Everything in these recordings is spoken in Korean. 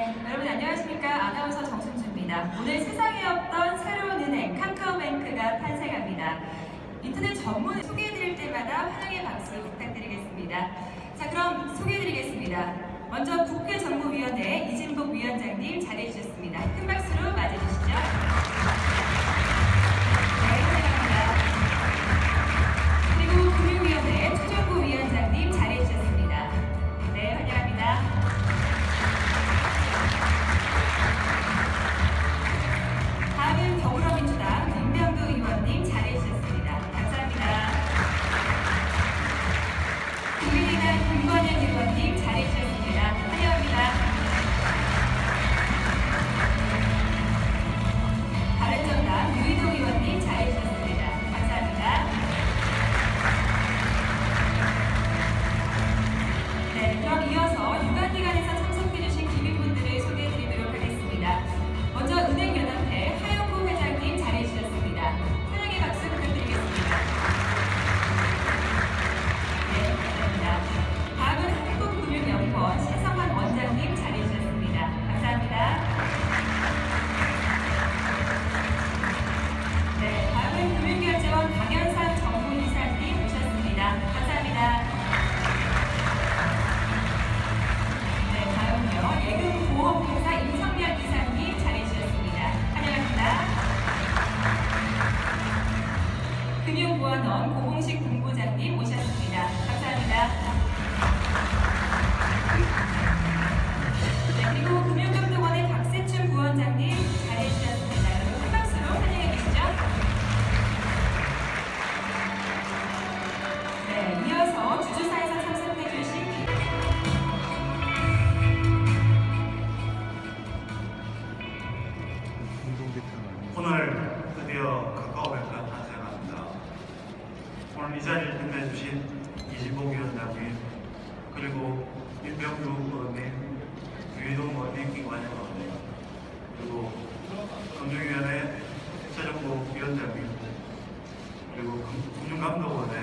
네, 여러분 안녕하십니까? 아나운서 정순주입니다. 오늘 세상에 없던 새로운 은행 카카오뱅크가 탄생합니다. 인터넷 전문 소개해드릴 때마다 환영의 박수 부탁드리겠습니다. 자, 그럼 소개해드리겠습니다. 먼저 국회정보위원회 이진복 위원장님 자리해주셨습니다. 큰 박수로 맞이해주시죠. 네, 환영합니다. 그리고 금융위원회 최정구 위원장님 자리해주셨습니다. 네, 환영합니다. 다음은 더불어민주당 김병두 의원님 자리해주셨습니다. 감사합니다. 국민의당 김관현 의원님 자리해주셨습니다. 환영합니다. 바른정당 유인호 의원님 자리해주셨습니다. 감사합니다. 네, 그럼 이어서 유관기관에서 참석해주신 기민분들을 소개해드리도록 하겠습니다. 먼저 은행연합회 하영구 회장님 자리해주셨습니다. 환영의 박수 부탁드리겠습니다. 네, 감사합니다. 다음은 한국금융연구원 신성환 원장님 자리해주셨습니다. 감사합니다. 네, 다음은 금융결제원 강현상 전문이사님 모셨습니다. 감사합니다. 네, 다음은요. 예금보험공사 임성렬 이사님 자리해주셨습니다. 환영합니다. 금융보안원 고봉식 본부장님 모셨습니다. 감사합니다. 네, 그리고 금융감독원의 박세춘 부원장님 자리해주셨습니다. 여러분 큰 박수로 환영해 주시죠. 네, 이어서 주주사에서 참석해 주신 오늘 드디어 카카오뱅크가 탄생합니다. 오늘 이 자리를 빛내주신 이진복 위원장님, 그리고 김병두 의원님, 유인호 의원님, 김관현 의원님, 그리고 금융위원회 최정구 위원장님, 그리고 금융감독원의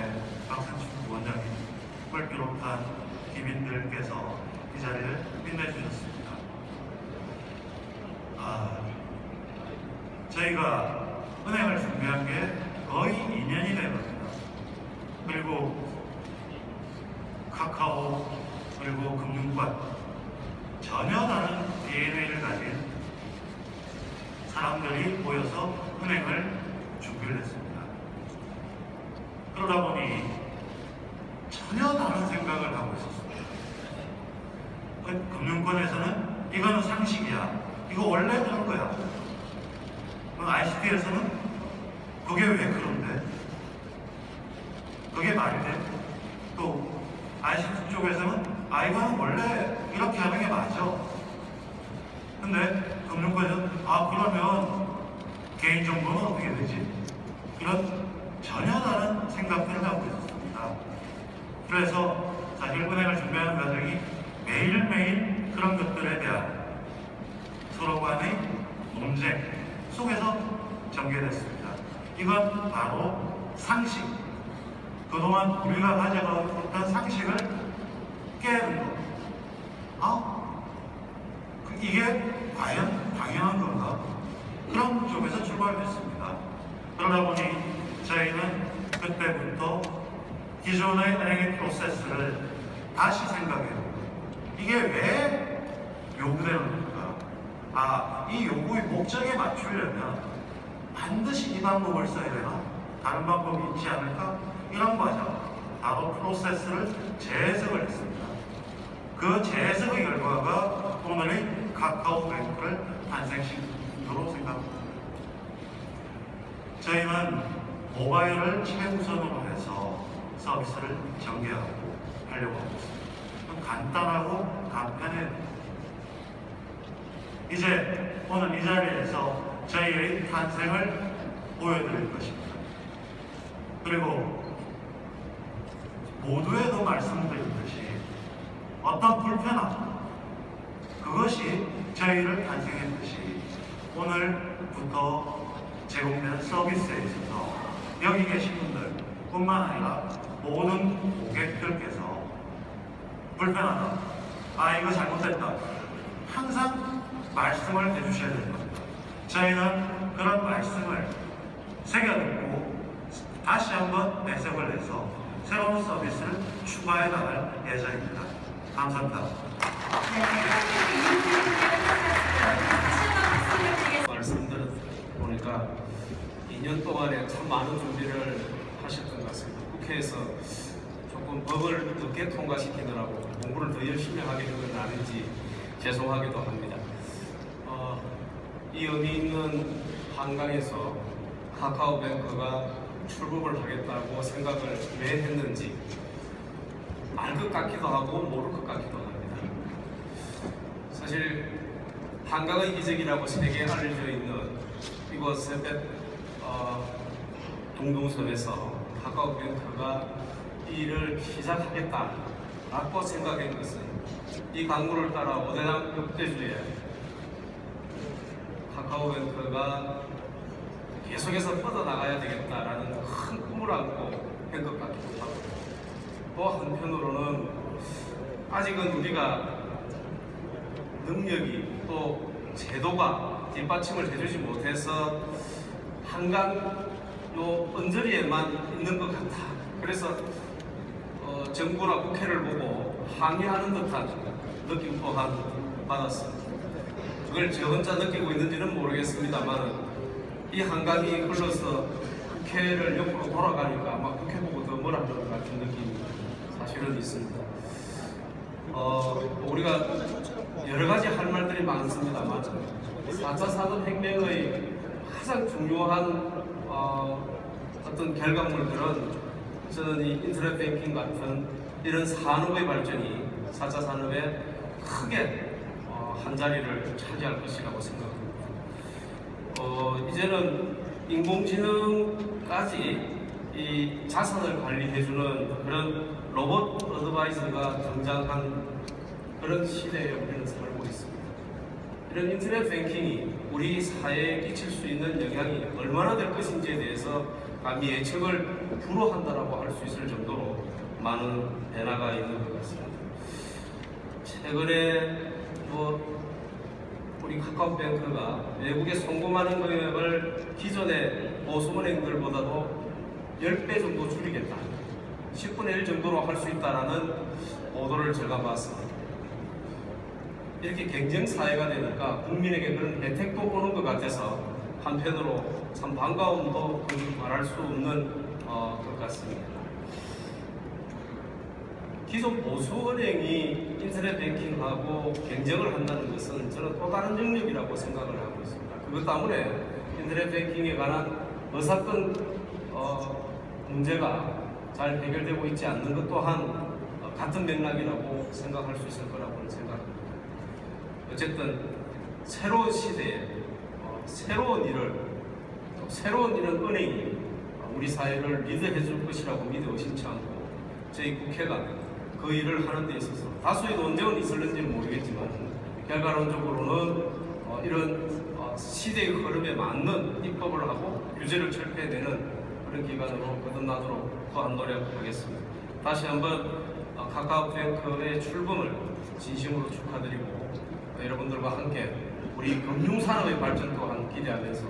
박상춘 부원장님을 비롯한 기민들께서 이 자리를 빛내주셨습니다. 저희가 은행을 준비한 게 거의 2년이 되거든요. 그리고 카카오, 그리고 금융권 전혀 다른 DNA를 가진 사람들이 모여서 은행을 준비를 했습니다. 그러다 보니 전혀 다른 생각을 하고 있었습니다. 금융권에서는 이거는 상식이야. 이거 원래 그런 거야. ICT에서는 그게 왜 그런데? 그게 말이 돼? 또 ICT 쪽에서는 이거는 원래 이렇게 하는 게 맞아. 근데 금융권에서는 그러면 개인정보는 어떻게 되지? 이런 전혀 다른 생각들을 하고 있었습니다. 그래서 사실 은행을 준비하는 과정이 매일매일 그런 것들에 대한 서로 간의 논쟁 속에서 전개됐습니다. 이건 바로 상식. 그동안 우리가 가져가던 상식을 깨는 것. 이게 과연 당연한 건가? 그런 쪽에서 출발했습니다. 그러다 보니 저희는 그때부터 기존의 은행의 프로세스를 다시 생각해보고 이게 왜 요구되는 건가? 이 요구의 목적에 맞추려면 반드시 이 방법을 써야 되나? 다른 방법이 있지 않을까? 이런 과정, 바로 프로세스를 재해석을 했습니다. 그 재해석의 결과가 오늘의 카카오뱅크를 탄생시키도록 생각합니다. 저희는 모바일을 최우선으로 해서 서비스를 전개하고 하려고 하고 있습니다. 간단하고 간편해요. 이제 오늘 이 자리에서 저희의 탄생을 보여드릴 것입니다. 그리고 모두에도 말씀드렸듯이 어떤 불편함, 그것이 저희를 탄생했듯이 오늘부터 제공되는 서비스에 있어서 여기 계신 분들 뿐만 아니라 모든 고객들께서 불편하다, 이거 잘못됐다 항상 말씀을 해주셔야 되는 겁니다. 저희는 그런 말씀을 새겨듣고 다시 한번 해석을 해서 새로운 서비스를 추가해 나갈 예정입니다. 감사합니다. 말씀 들어보니까 2년 동안에 참 많은 준비를 하셨던 것 같습니다. 국회에서 조금 법을 늦게 통과시키느라고 공부를 더 열심히 하게 된 건 아닌지 죄송하기도 합니다. 이 의미 있는 한강에서 카카오뱅크가 출범을 하겠다고 생각을 왜 했는지 알 것 같기도 하고 모를 것 같기도 합니다. 사실 한강의 기적이라고 세계에 알려져 있는 이곳 동동섬에서 카카오뱅크가 이 일을 시작하겠다라고 생각한 것은 이 강물을 따라 오대남 역대주에 카카오뱅크가 계속해서 뻗어나가야 되겠다라는 큰 꿈을 안고 한 것 같기도 하고, 또 한편으로는 아직은 우리가 능력이 또 제도가 뒷받침을 해주지 못해서 한강 요 언저리에만 있는 것 같아. 그래서 정부나 국회를 보고 항의하는 듯한 느낌 또한 받았습니다. 그걸 저 혼자 느끼고 있는지는 모르겠습니다만 이 한강이 흘러서 국회를 옆으로 돌아가니까 아마 국회 보고 더 뭐라 하는 것 같은 느낌이 사실은 있습니다. 우리가 여러 가지 할 말들이 많습니다만 4차 산업혁명의 가장 중요한 어떤 결과물들은 저는 이 인터넷 뱅킹 같은 이런 산업의 발전이 4차 산업에 크게 한 자리를 차지할 것이라고 생각합니다. 이제는 인공지능까지 이 자산을 관리해주는 그런 로봇 어드바이저가 등장한 그런 시대에 우리는 살고 있습니다. 이런 인터넷 뱅킹이 우리 사회에 끼칠 수 있는 영향이 얼마나 될 것인지에 대해서 감히 예측을 불허한다라고 할 수 있을 정도로 많은 변화가 있는 것 같습니다. 최근에 우리 카카오뱅크가 외국에 송금하는 금액을 기존의 보수은행들보다도 10배 정도 줄이겠다, 10분의 1 정도로 할 수 있다는 보도를 제가 봤습니다. 이렇게 경쟁사회가 되니까 국민에게 그런 혜택도 오는 것 같아서 한편으로 참 반가움도 말할 수 없는 것 같습니다. 기존 보수은행이 인터넷 뱅킹하고 경쟁을 한다는 것은 저는 또 다른 영역이라고 생각을 하고 있습니다. 그것 때문에 인터넷 뱅킹에 관한 어사건 문제가 잘 해결되고 있지 않는 것 또한 같은 맥락이라고 생각할 수 있을 거라고 생각합니다. 어쨌든 새로운 시대에 새로운 이런 은행이 우리 사회를 리드해 줄 것이라고 믿어 의심치 않고 저희 국회가 그 일을 하는 데 있어서 다수의 논쟁은 있을는지는 모르겠지만 결과론적으로는 이런 시대의 흐름에 맞는 입법을 하고 규제를 철폐해내는 그런 기관으로 거듭나도록 또한 노력하겠습니다. 다시 한번 카카오뱅크의 출범을 진심으로 축하드리고 여러분들과 함께 우리 금융산업의 발전 또한 기대하면서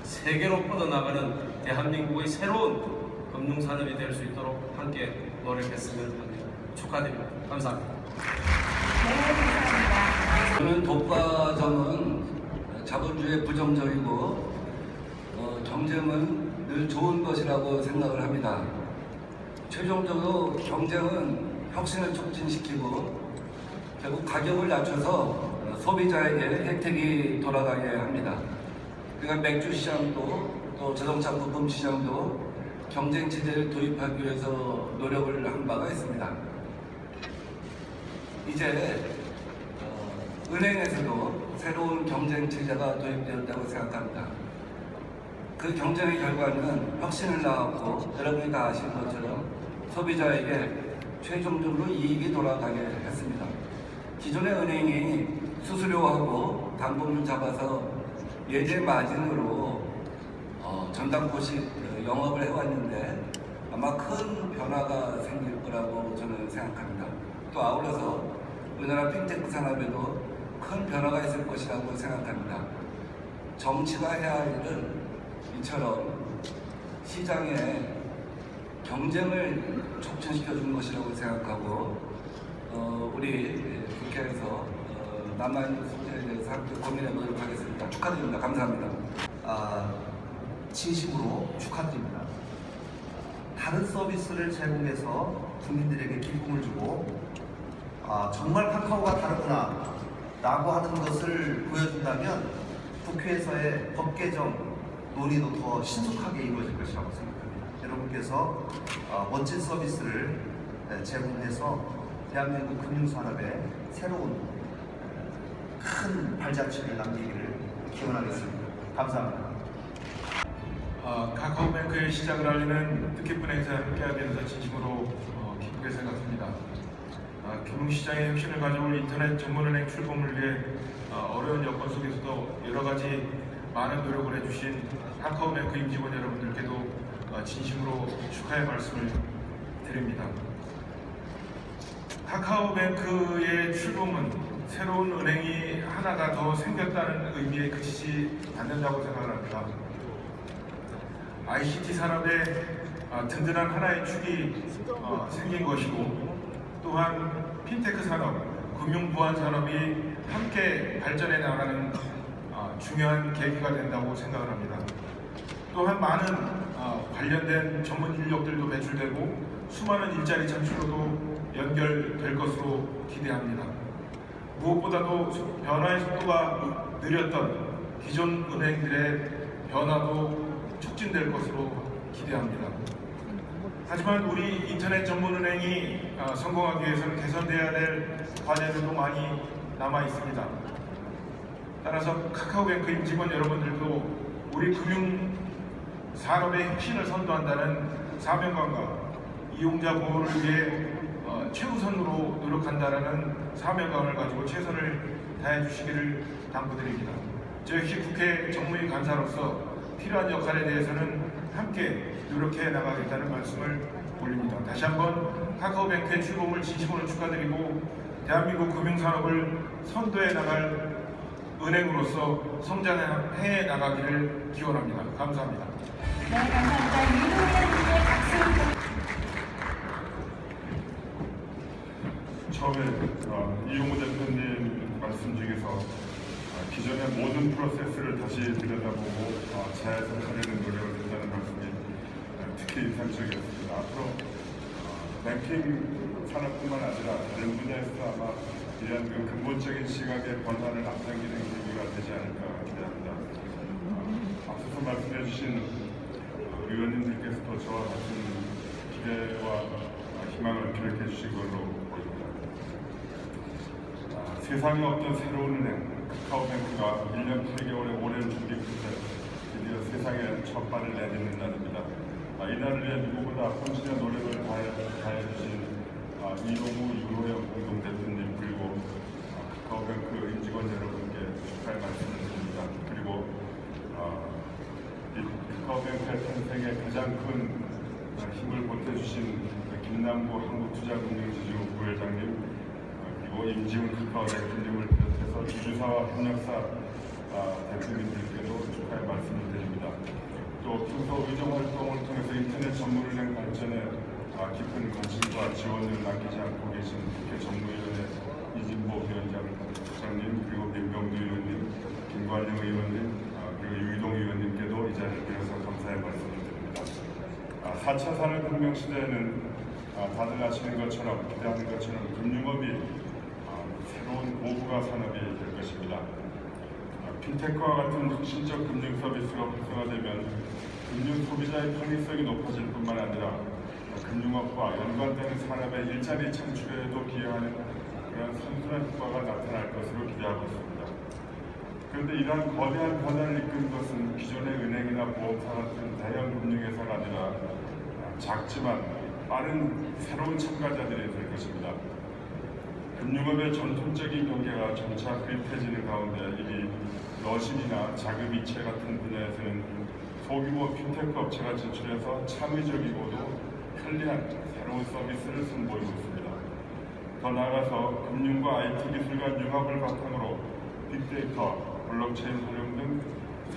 세계로 뻗어나가는 대한민국의 새로운 금융산업이 될 수 있도록 함께 노력했으면 합니다. 축하드립니다. 감사합니다. 저는 독과점은 자본주의에 부정적이고 경쟁은 늘 좋은 것이라고 생각을 합니다. 최종적으로 경쟁은 혁신을 촉진시키고 결국 가격을 낮춰서 소비자에게 혜택이 돌아가게 합니다. 그러니까 맥주 시장도 또 자동차 부품 시장도 경쟁 체제를 도입하기 위해서 노력을 한 바가 있습니다. 이제 은행에서도 새로운 경쟁 체제가 도입되었다고 생각합니다. 그 경쟁의 결과는 혁신을 낳았고 여러분이 다 아시는 것처럼 소비자에게 최종적으로 이익이 돌아가게 했습니다. 기존의 은행이 수수료하고 당분을 잡아서 예제 마진으로 전담포식 영업을 해왔는데 아마 큰 변화가 생길 거라고 저는 생각합니다. 또 아울러서 우리나라 핀테크 산업에도 큰 변화가 있을 것이라고 생각합니다. 정치가 해야 할 일은 이처럼 시장의 경쟁을 촉진시켜 주는 것이라고 생각하고 우리 국회에서 남아있는 숙제에 대해서 함께 고민해 보도록 하겠습니다. 축하드립니다. 감사합니다. 진심으로 축하드립니다. 다른 서비스를 제공해서 국민들에게 기쁨을 주고 정말 카카오가 다르구나 라고 하는 것을 보여준다면 국회에서의 법 개정 논의도 더 신속하게 이루어질 것이라고 생각합니다. 여러분께서 멋진 서비스를 제공해서 대한민국 금융산업에 새로운 큰 발자취를 남기기를 기원하겠습니다. 감사합니다. 카카오뱅크의 시작을 알리는 뜻깊은 행사에 함께하게 돼서 진심으로 기쁘게 생각합니다. 금융시장의 혁신을 가져올 인터넷 전문은행 출범을 위해 어려운 여건 속에서도 여러 가지 많은 노력을 해주신 카카오뱅크 임직원 여러분들께도 진심으로 축하의 말씀을 드립니다. 카카오뱅크의 출범은 새로운 은행이 하나가 더 생겼다는 의미에 그치지 않는다고 생각을 합니다. ICT 산업에 든든한 하나의 축이 생긴 것이고 또한 핀테크 산업, 금융보안 산업이 함께 발전해 나가는 중요한 계기가 된다고 생각을 합니다. 또한 많은 관련된 전문 인력들도 배출되고 수많은 일자리 창출로도 연결될 것으로 기대합니다. 무엇보다도 변화의 속도가 느렸던 기존 은행들의 변화도 촉진될 것으로 기대합니다. 하지만 우리 인터넷 전문은행이 성공하기 위해서는 개선돼야 될 과제들도 많이 남아 있습니다. 따라서 카카오뱅크 임직원 여러분들도 우리 금융 산업의 혁신을 선도한다는 사명감과 이용자 보호를 위해 최우선으로 노력한다는 사명감을 가지고 최선을 다해 주시기를 당부드립니다. 저 역시 국회 정무위 간사로서 필요한 역할에 대해서는 함께 노력해 나가겠다는 말씀을 올립니다. 다시 한번 카카오뱅크의 출범을 진심으로 축하드리고 대한민국 금융산업을 선도해 나갈 은행으로서 성장해 나가기를 기원합니다. 감사합니다. 네, 감사합니다. 유동현님의 박수. 처음에 이용호 대표님 말씀 중에서 기존의 모든 프로세스를 다시 들여다보고 재해석하려는 노력을 한다는 말씀이 특히 인상적이었습니다. 앞으로 뱅킹 산업뿐만 아니라 다른 분야에서 아마 이러한 그 근본적인 시각의 변화를 앞당기는 계기가 되지 않을까 기대합니다. 앞서서 말씀해 주신 의원님들께서도 저와 같은 기대와 희망을 기록해 주신 걸로 보입니다. 세상에 없던 새로운 은행 카카오뱅크가 1년 8개월의 오랜 준비 끝에 드디어 세상에 첫 발을 내딛는 날입니다. 이날을 위해 누구보다 혼신의 노력을 다해주신 이동우, 윤호영 공동대표님 그리고 카카오뱅크 임직원 여러분께 축하의 말씀을 드립니다. 그리고 카카오뱅크의 탄생에 가장 큰 힘을 보태주신 김남구 한국투자금융지주 부회장님 그리고 임지훈 카카오 대표님을 비롯해서 주주사와 협력사 대표님들께도 축하의 말씀을 드립니다. 또 평소 의정활동을 통해서 인터넷 전문은행 발전에 깊은 관심과 지원을 남기지 않고 계신 국회 정무위원회 이진보 위원장님 그리고 민병두 의원님, 김관영 의원님 그리고 유이동 의원님께도 이 자리를 빌어서 감사의 말씀을 드립니다. 4차 산업혁명 시대에는 다들 아시는 것처럼 기대하는 것처럼 금융업이 새로운 고부가 산업이 될 것입니다. 핀테크와 같은 혁신적 금융 서비스가 활성화되면 금융 소비자의 편의성이 높아질 뿐만 아니라 금융업과 연관되는 산업의 일자리 창출에도 기여하는 그런 선순환 효과가 나타날 것으로 기대하고 있습니다. 그런데 이러한 거대한 변화를 이끄는 것은 기존의 은행이나 보험사 같은 대형 금융회사가 아니라 작지만 빠른 새로운 참가자들이 될 것입니다. 금융업의 전통적인 경계가 점차 흐릿해지는 가운데 이미 러신이나 자금이체 같은 분야에서는 소규모 핀테크 업체가 진출해서 창의적이고도 편리한 새로운 서비스를 선보이고 있습니다. 더 나아가서 금융과 IT 기술 간 융합을 바탕으로 빅데이터, 블록체인 활용 등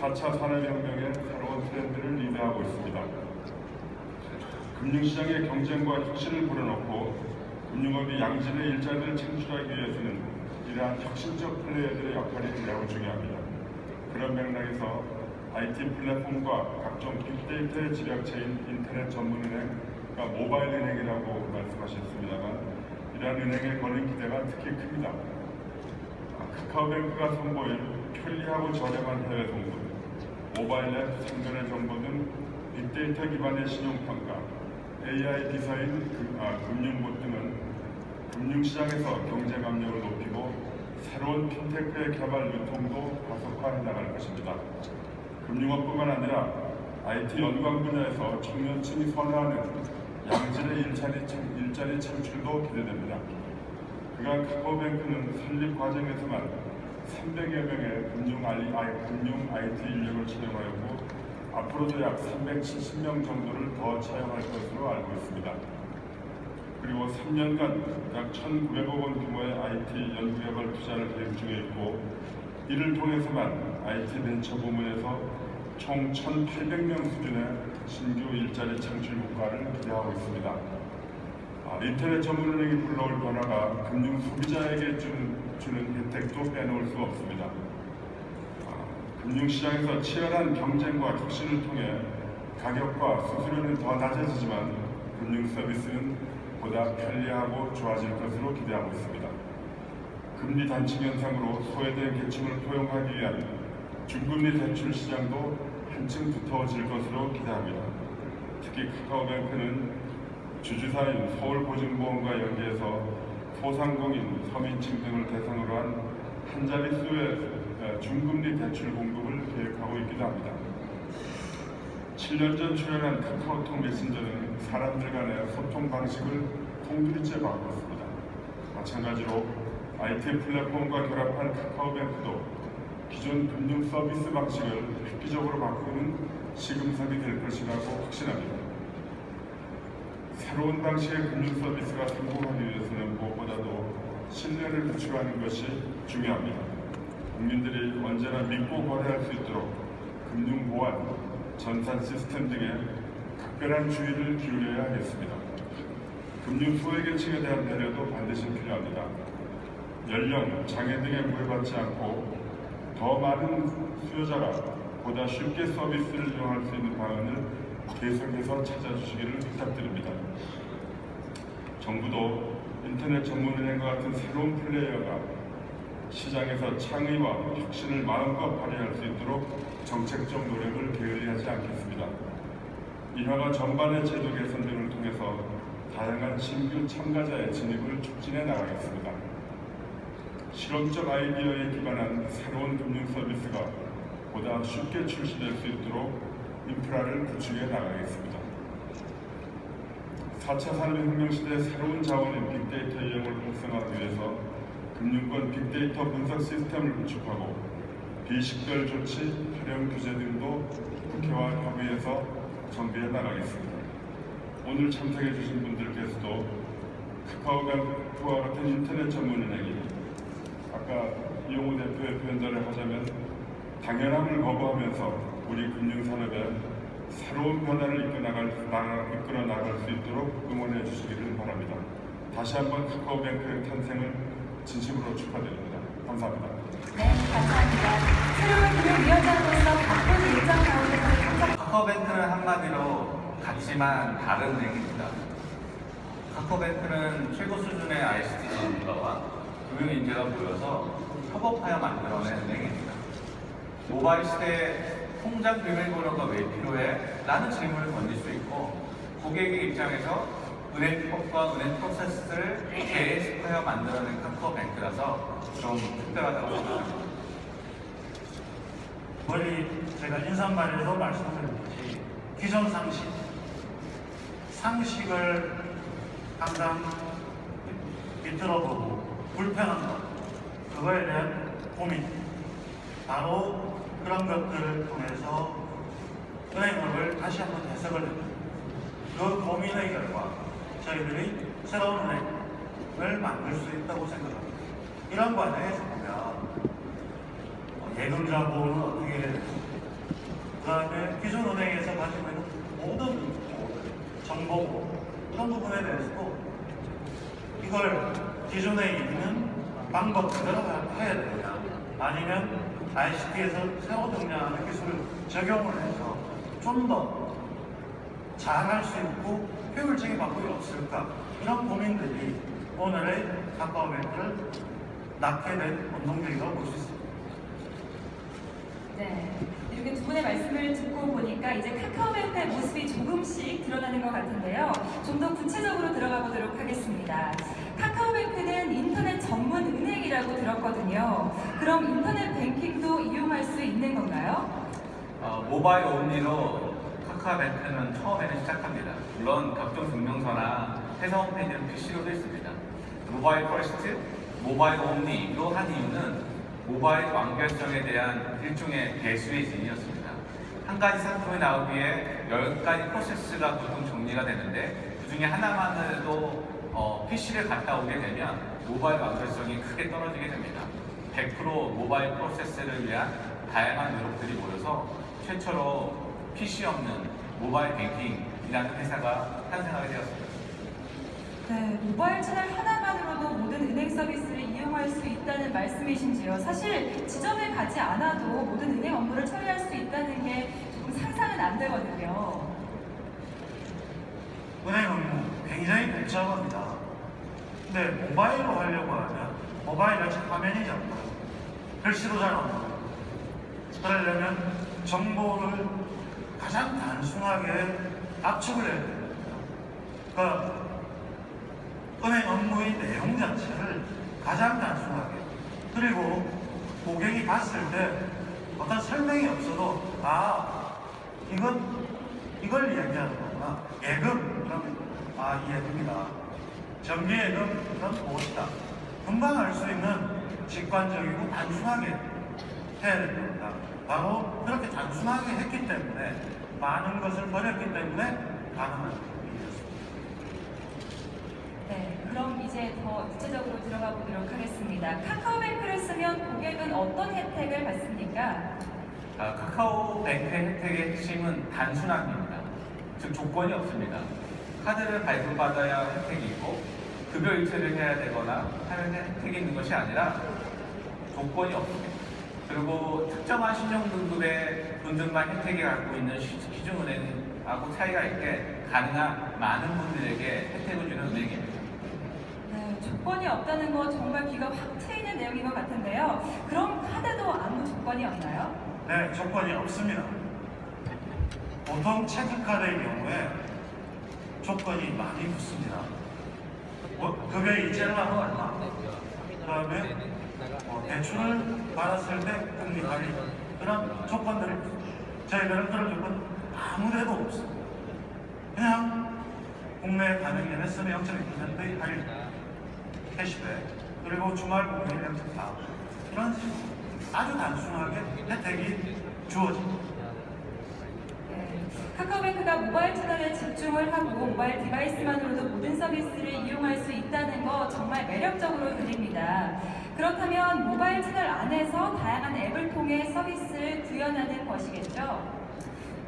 4차 산업혁명의 새로운 트렌드를 리드하고 있습니다. 금융시장의 경쟁과 혁신을 불어넣고 금융업이 양질의 일자리를 창출하기 위해서는 이러한 혁신적 플레이어들의 역할이 매우 중요합니다. 그런 맥락에서 IT 플랫폼과 각종 빅데이터의 집약체인 인터넷 전문은행, 그러니까 모바일 은행이라고 말씀하셨습니다만 이러한 은행에 거는 기대가 특히 큽니다. 카카오뱅크가 선보일 편리하고 저렴한 해외 송금, 모바일 앱 상변의 정보 등 빅데이터 기반의 신용평가, AI 기사인 금융봇 등은 금융시장에서 경쟁 압력을 높이고 새로운 핀테크의 개발 유통도 가속화해 나갈 것입니다. 금융업뿐만 아니라 IT 연관 분야에서 청년층이 선호하는 양질의 일자리 창출도 기대됩니다. 그간 카카오뱅크는 설립 과정에서만 300여 명의 금융 IT 인력을 채용하였고 앞으로도 약 370명 정도를 더 채용할 것으로 알고 있습니다. 그리고 3년간 약 1,900억 원 규모의 IT 연구개발 투자를 계획 중에 있고 이를 통해서만 IT 벤처 부문에서 총 1,800명 수준의 신규 일자리 창출 효과를 기대하고 있습니다. 인터넷 전문은행이 불러올 변화가 금융 소비자에게 주는 혜택도 빼놓을 수 없습니다. 금융시장에서 치열한 경쟁과 혁신을 통해 가격과 수수료는 더 낮아지지만 금융 서비스는 보다 편리하고 좋아질 것으로 기대하고 있습니다. 금리 단축 현상으로 소외된 계층을 포용하기 위한 중금리 대출 시장도 한층 두터워질 것으로 기대합니다. 특히 카카오뱅크는 주주사인 서울보증보험과 연계해서 소상공인, 서민층 등을 대상으로 한 자릿수의 중금리 대출 공급을 계획하고 있기도 합니다. 7년 전 출연한 카카오톡 메신저는 사람들 간의 소통 방식을 통두리째 바꿨습니다. 마찬가지로 IT 플랫폼과 결합한 카카오뱅크도 기존 금융 서비스 방식을 획기적으로 바꾸는 시금석이 될 것이라고 확신합니다. 새로운 방식의 금융 서비스가 성공하기 위해서는 무엇보다도 신뢰를 구축하는 것이 중요합니다. 국민들이 언제나 믿고 거래할 수 있도록 금융 보안, 전산 시스템 등에 각별한 주의를 기울여야 하겠습니다. 금융 소외계층에 대한 배려도 반드시 필요합니다. 연령, 장애 등에 구애받지 않고 더 많은 수요자가 보다 쉽게 서비스를 이용할 수 있는 방안을 계속해서 찾아주시기를 부탁드립니다. 정부도 인터넷 전문은행과 같은 새로운 플레이어가 시장에서 창의와 혁신을 마음껏 발휘할 수 있도록 정책적 노력을 게을리하지 않겠습니다. 인허가 전반의 제도 개선 등을 통해서 다양한 신규 참가자의 진입을 촉진해 나가겠습니다. 실험적 아이디어에 기반한 새로운 금융 서비스가 보다 쉽게 출시될 수 있도록 인프라를 구축해 나가겠습니다. 4차 산업혁명 시대의 새로운 자원인 빅데이터 이용을 활성화하기 위해서 금융권 빅데이터 분석 시스템을 구축하고 비식별 조치, 활용 규제 등도 국회와 협의해서 정비해 나가겠습니다. 오늘 참석해 주신 분들께서도 카카오뱅크와 같은 인터넷 전문은행이 아까 이용호 대표의 표현대로 하자면 당연함을 거부하면서 우리 금융산업에 새로운 변화를 이끌어 나갈 수 있도록 응원해 주시기를 바랍니다. 다시 한번 카카오뱅크의 탄생을 진심으로 축하드립니다. 감사합니다. 네, 감사합니다. 새로운 금융위원장으로서 바쁜 일정 가운데서 카카오뱅크는 한마디로 같지만 다른 은행입니다. 카카오뱅크는 최고 수준의 ICT 전문가와 금융인재가 모여서 협업하여 만들어낸 은행입니다. 모바일 시대에 통장 비밀번호가 왜 필요해? 라는 질문을 던질 수 있고 고객의 입장에서 은행법과 은행 프로세스를 재해석하여 만들어낸 카카오뱅크라서 좀 특별하다고 생각합니다. 멀리 제가 인사말에서 말씀드렸듯이 기존 상식을 항상 비틀어 보고 불편한 것, 그거에 대한 고민, 바로 그런 것들을 통해서 은행업을 다시 한번 해석을 합니다. 그 고민의 결과 저희들이 새로운 은행, 을 만들 수 있다고 생각합니다. 이런 과정에서 보면 예금자 보호는 어떻게 해야 되고, 그 다음에 기존 은행에서 가지고 있는 모든 정보 이런 부분에 대해서도 이걸 기존에 있는 방법 그대로 해야 되느냐, 아니면 ICT에서 새로 등장하는 기술을 적용을 해서 좀 더 잘할 수 있고 효율적인 방법이 없을까, 이런 고민들이 오늘의 카카오뱅크를 낳게 된 운동적이라고 볼 수 있습니다. 네, 이렇게 두 분의 말씀을 듣고 보니까 이제 카카오뱅크의 모습이 조금씩 드러나는 것 같은데요. 좀 더 구체적으로 들어가 보도록 하겠습니다. 카카오뱅크는 인터넷 전문 은행이라고 들었거든요. 그럼 인터넷 뱅킹도 이용할 수 있는 건가요? 모바일 온리로 카카오뱅크는 처음에는 시작합니다. 물론 각종 증명서나 회사 홈페이지는 PC로도 있습니다. 모바일 퍼스트, 모바일 온리로 한 이유는 모바일 완결성에 대한 일종의 배수의 진이었습니다. 한 가지 상품이 나오기에 10가지 프로세스가 보통 정리가 되는데 그 중에 하나만으로도 PC를 갔다 오게 되면 모바일 완결성이 크게 떨어지게 됩니다. 100% 모바일 프로세스를 위한 다양한 노력들이 모여서 최초로 PC 없는 모바일 뱅킹이라는 회사가 탄생하게 되었습니다. 네, 모바일 채널 하나만으로도 모든 은행 서비스를 이용할 수 있다는 말씀이신지요. 사실 지점에 가지 않아도 모든 은행 업무를 처리할 수 있다는 게 조금 상상은 안 되거든요. 은행 업무 굉장히 복잡합니다. 근데 모바일로 하려고 하면 모바일 아직 화면이 작고 글씨도 잘 안 보여요. 그러려면 정보를 가장 단순하게 압축을 해야 됩니다. 그러니까 은행 업무의 내용 자체를 가장 단순하게, 그리고 고객이 봤을 때 어떤 설명이 없어도 이걸 이야기하는 거구나. 예금, 그러면 이 예금이다. 정기예금, 그럼 무엇이다. 금방 알 수 있는 직관적이고 단순하게 해야 될 겁니다. 바로 그렇게 단순하게 했기 때문에, 많은 것을 버렸기 때문에 가능한 일이었습니다. 네, 그럼 이제 더 구체적으로 들어가 보도록 하겠습니다. 카카오뱅크를 쓰면 고객은 어떤 혜택을 받습니까? 카카오뱅크의 혜택의 핵심은 단순함입니다. 즉 조건이 없습니다. 카드를 발급받아야 혜택이 있고 급여 일체를 해야 되거나 하면 혜택이 있는 것이 아니라 조건이 없습니다. 그리고 특정한 신용등급의 분들만 혜택을 갖고 있는 시중은행하고 차이가 있게 가능한 많은 분들에게 혜택을 주는 은행입니다. 네, 조건이 없다는 거 정말 귀가 확 트이는 내용인 것 같은데요. 그럼 카드도 아무 조건이 없나요? 네, 조건이 없습니다. 보통 체크카드의 경우에 조건이 많이 붙습니다. 급여 일체를 하면 얼마? 그 다음에 대출을 받았을 때 금리 할인, 그런 조건들을 저희들은 그런 조건 아무데도 없습니다. 그냥 국내 가맹점에 쓰면 0.2%의 할인, 캐시백, 그리고 주말 공휴일 0.4, 이런 식으로 아주 단순하게 혜택이 주어집니다. 네, 카카오뱅크가 모바일 채널에 집중을 하고 모바일 디바이스만으로도 모든 서비스를 이용할 수 있다는 거 정말 매력적으로 들립니다. 그렇다면 모바일 채널 안에서 다양한 앱을 통해 서비스를 구현하는 것이겠죠?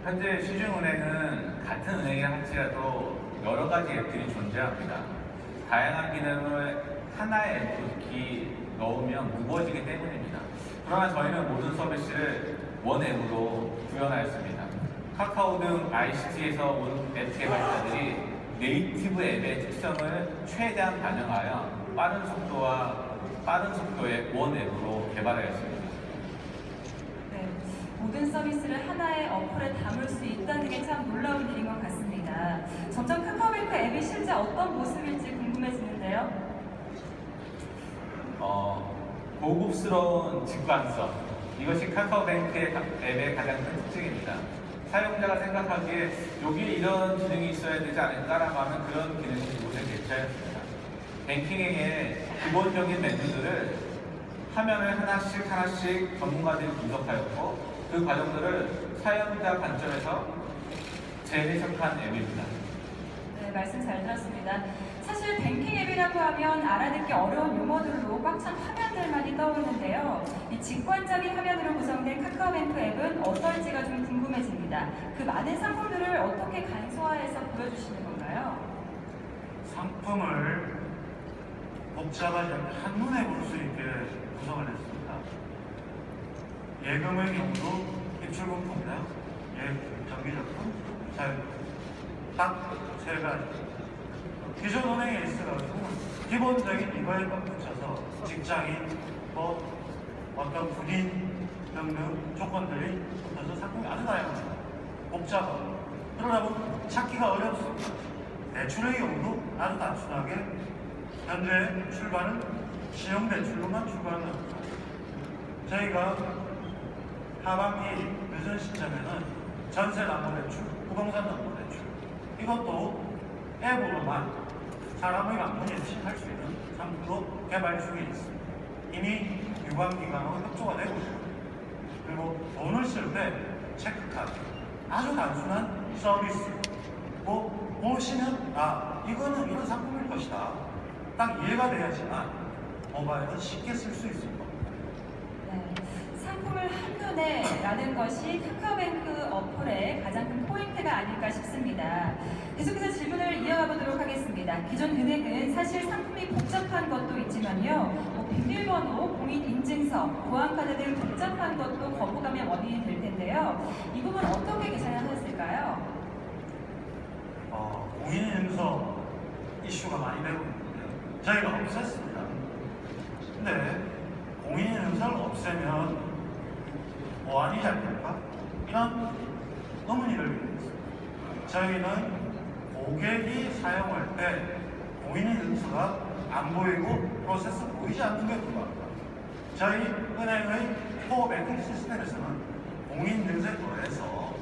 현재 시중은행은 같은 은행이라 할지라도 여러 가지 앱들이 존재합니다. 다양한 기능을 하나의 앱에 넣으면 무거워지기 때문입니다. 그러나 저희는 모든 서비스를 원 앱으로 구현하였습니다. 카카오 등 ICT에서 온 앱 개발자들이 네이티브 앱의 특성을 최대한 반영하여 빠른 속도의 원 앱으로 개발하였습니다. 네, 모든 서비스를 하나의 어플에 담을 수 있다는 게 참 놀라운 일인 것 같습니다. 점점 카카오뱅크 앱이 실제 어떤 모습일지 궁금해지는데요. 고급스러운 직관성, 이것이 카카오뱅크의 앱의 가장 큰 특징입니다. 사용자가 생각하기에 여기에 이런 기능이 있어야 되지 않을까라고 하면 그런 기능이 이곳에 대체하였습니다. 뱅킹행의 기본적인 메뉴들을 화면을 하나씩 전문가들이 분석하였고 그 과정들을 사용자 관점에서 재해석한 앱입니다. 네, 말씀 잘 들었습니다. 사실 뱅킹 앱이 디지털이라고 하면 알아듣기 어려운 용어들로 꽉 찬 화면들만이 떠오르는데요. 이 직관적인 화면으로 구성된 카카오뱅크 앱은 어떨지가 좀 궁금해집니다. 그 많은 상품들을 어떻게 간소화해서 보여주시는 건가요? 상품을 복잡하지 않게 한눈에 볼 수 있게 구성을 했습니다. 예금의 경우도 입출금품이나 정기적금, 딱 세 가지. 기존 은행에 있어가지고 기본적인 이거에 붙여서 직장인, 어떤 군인 등등 조건들이 붙어서 상품이 아주 다양합니다. 복잡하고 그러다 보면 찾기가 어렵습니다. 대출의 경우도 아주 단순하게 현재 출발은 신용대출로만 출발을 합니다. 저희가 하반기 늦은 시점에는 전세담보대출, 부동산담보대출 이것도 앱으로만 사람의 만분이 할 수 있는 상품도 개발 중에 있습니다. 이미 유관기관하고 협조가 되고 있습니다. 그리고 돈을 쓸 때 체크카드 아주 단순한 서비스 보시면 이거는 이런 상품일 것이다 딱 이해가 돼야지만 모바일은 쉽게 쓸 수 있을 겁니다. 네, 상품을 한눈에라는 것이 카카오뱅크 어플의 가장 큰 포인트가 아닐까 싶습니다. 계속해서 질문을 이어가 보도록 하겠습니다. 기존 은행은 사실 상품이 복잡한 것도 있지만요, 비밀번호, 공인인증서, 보안카드 등 복잡한 것도 거부감의 원인이 될 텐데요. 이 부분 어떻게 계산하셨을까요? 공인인증서 이슈가 많이 되고 있는데 저희가 없앴습니다. 근데 공인인증서를 없애면 보안이 잘 될까? 이런 의문이 들고 있습니다. 저희는 고객이 사용할 때 공인인증서가 안 보이고 프로세스 보이지 않는 게 불가합니다. 저희 은행의 코어 뱅킹 시스템에서는 공인인증서에 더해서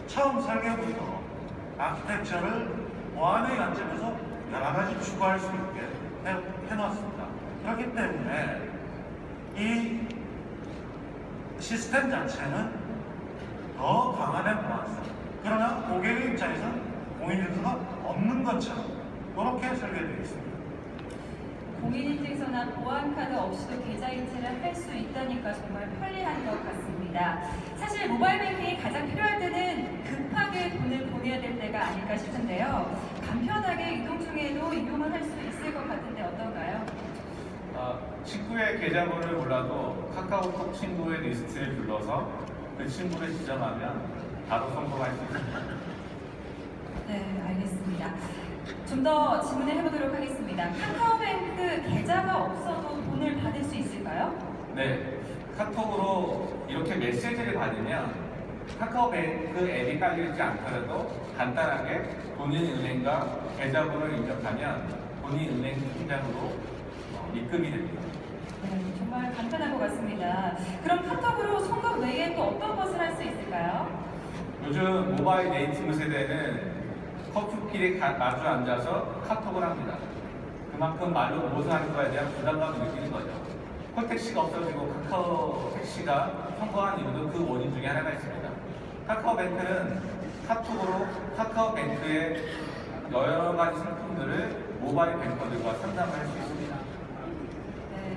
처음 설계부터 아키텍처를 보안의 관점에서 여러 가지 추가할 수 있게 해놨습니다. 그렇기 때문에 이 시스템 자체는 더 강화된 보안성, 그러나 고객의 입장에서는 공인인증서가 없는 것처럼 그렇게 설계되어 있습니다. 공인인증서나 보안카드 없이도 계좌이체를 할 수 있다니까 정말 편리한 것 같습니다. 사실 모바일 뱅킹이 가장 필요할 때는 급하게 돈을 보내야 될 때가 아닐까 싶은데요. 간편하게 이동 중에도 이용을 할 수 있을 것 같은데 어떤가요? 친구의 계좌번호를 몰라도 카카오톡 친구의 리스트를 불러서 그 친구를 지정하면 바로 성공할 수 있습니다. 네, 알겠습니다. 좀 더 질문을 해보도록 하겠습니다. 카카오뱅크 계좌가 없어도 돈을 받을 수 있을까요? 네, 카톡으로 이렇게 메시지를 받으면 카카오뱅크 앱이 깔려있지 않더라도 간단하게 본인 은행과 계좌번호를 입력하면 본인 은행 통장으로 입금이 됩니다. 네, 정말 간단한 것 같습니다. 그럼 카톡으로 송금 외에 또 어떤 것을 할 수 있을까요? 요즘 모바일 네이티브 세대는 커플끼리 마주 앉아서 카톡을 합니다. 그만큼 말로 무엇을 하는 거에 대한 부담감을 느끼는 거죠. 콜택시가 없어지고 카카오 택시가 성공한 이유도 그 원인 중에 하나가 있습니다. 카카오뱅크는 카톡으로 카카오뱅크의 여러 가지 상품들을 모바일 뱅커들과 상담을 할 수 있습니다. 네,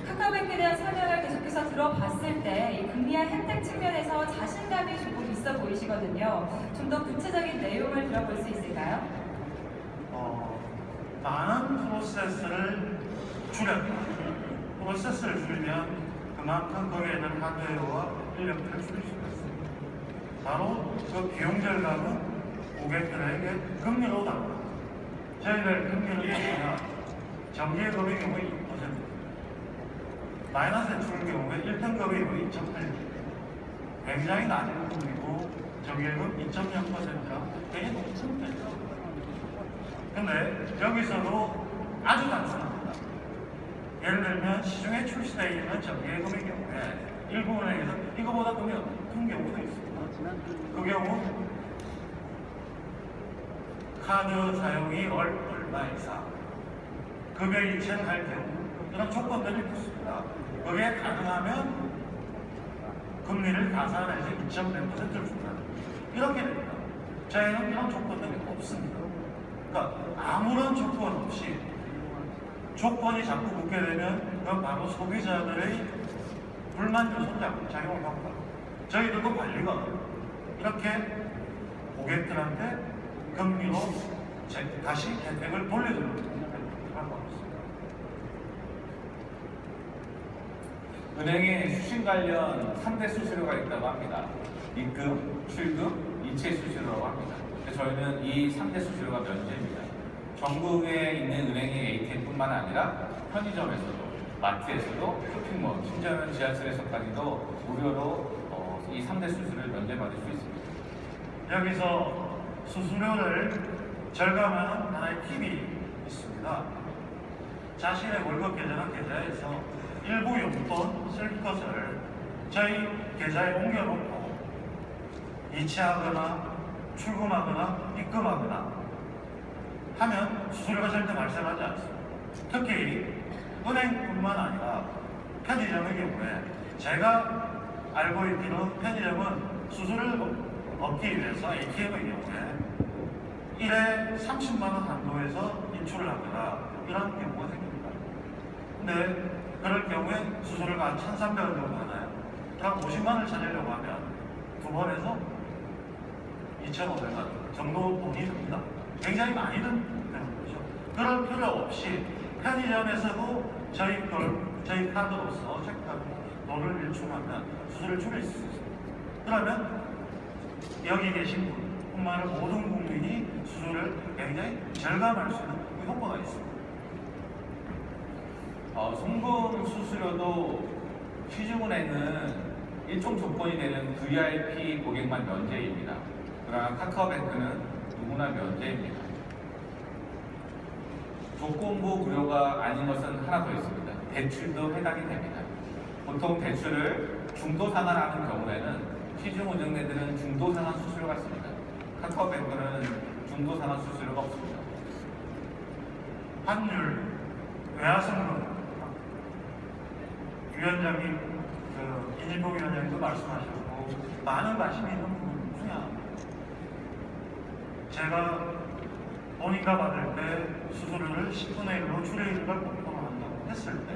카카오뱅크에 대한 설명을 계속해서 들어봤을 때 이 금리와 혜택 측면에서 자신감이 조금 있어 보이시거든요. 좀 더 구체적인 내용을 들어볼 수 있을까요? 많은 프로세스를 줄였다. 프로세스를 줄이면 그만큼 거기에 있는 하드웨어와 인력들을 줄일 수가 있습니다. 바로 그 비용 절감은 고객들에게 금리로 나옵니다. 저희들 금리를 보시면 정기예금의 경우에 2%, 마이너스 대출의 경우에 1등급의 경우에 2.8%, 굉장히 낮은 금리고 정기예금 2.0%랑 되게 높은 편이죠. 근데 여기서도 아주 단순합니다. 예를 들면 시중에 출시되어 있는 정기예금의 경우에 일부 은행에서 이거보다 금리 높은 경우도 있습니다. 그 경우 카드 사용이 얼마 이상, 급여 이체할 경우 이런 조건들이 붙습니다. 그게 가능하면 금리를 가산해서 2.0%를 준다. 이렇게 됩니다. 저희는 이런 조건들이 없습니다. 그러니까 아무런 조건 없이 조건이 자꾸 붙게 되면 그건 바로 소비자들의 불만 요소 작용을 합니다. 저희들도 관리가 이렇게 고객들한테 금리로 다시 혜택을 돌려주는 그런 거였습니다. 은행에 수신 관련 3대 수수료가 있다고 합니다. 입금, 출금, 이체 수수료라고 합니다. 저희는 이 3대 수수료가 면제입니다. 전국에 있는 은행의 ATM뿐만 아니라 편의점에서도, 마트에서도, 쇼핑몰, 심지어는 지하철에서까지도 무료로 이 3대 수수료를 면제받을 수 있습니다. 여기서 수수료를 절감하는 하나의 팁이 있습니다. 자신의 월급 계좌나 계좌에서 일부 용돈 쓸 것을 저희 계좌에 옮겨놓고 이체하거나 출금하거나 입금하거나 하면 수수료가 절대 발생하지 않습니다. 특히 은행뿐만 아니라 편의점의 경우에 제가 알고 있기로 편의점은 수수료를 얻기 위해서 ATM의 경우에 1회 30만 원 한도에서 인출을 하거나 이런 경우가 생깁니다. 근데 그럴 경우에 수수료가 1,300원 정도 하나요? 약 50만 원을 찾으려고 하면 두 번에서 2,500원 정도 돈이 듭니다. 굉장히 많이 드는 거죠. 그럴 필요 없이 편의점에서도 저희 카드로서 체크카드 돈을 일출하면 수수료를 줄일 수 있습니다. 그러면 여기 계신 분뿐만 아니라 모든 국민이 수수료를 굉장히 절감할 수 있는 그 효과가 있습니다. 송금 수수료도 시중은행은 일종 조건이 되는 VIP 고객만 면제입니다. 그러나 카카오뱅크는 누구나 면제입니다. 조건부 무료가 아닌 것은 하나 더 있습니다. 대출도 해당이 됩니다. 보통 대출을 중도 상환하는 경우에는 시중은행들은 중도 상환 수수료가 있습니다. 카카오뱅크는 중도 상환 수수료가 없습니다. 환율, 외화성금 위원장님, 이진복 위원장님도 말씀하셨고 많은 관심이 있는 부분 중에 하나입니다. 제가 본인가 받을 때 수수료를 10분의 1로 줄이는 걸 목표로 한다고 했을 때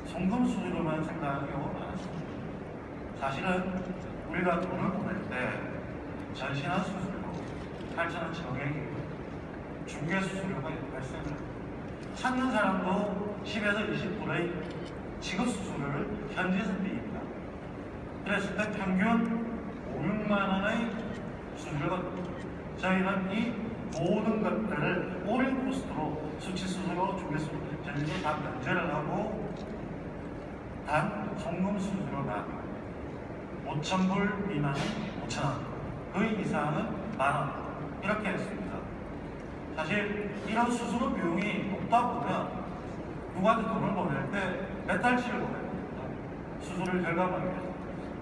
송금 수수료만 생각하는 경우가 많았습니다. 사실은 우리가 돈을 보낼 때 전신한 수수료 8,000원 정액이고 중개 수수료가 발생을 찾는 사람도 10에서 20%의 지급 수수료를 현지에서 떼입니다. 그랬을 때 평균 5, 6만 원의 수수료가 저희는 이 모든 것들을 올인 코스트로 수치 수수료, 중개 수수료, 전부 다 면제를 하고 단 송금 수수료가 5,000불 미만은 5,000원, 그 이상은 10,000원 이렇게 했습니다. 사실 이런 수수료 비용이 높다 보면 누구한테 돈을 보낼 때 몇 달치를 보내야 됩니다. 수수료를 절감하기 위해서.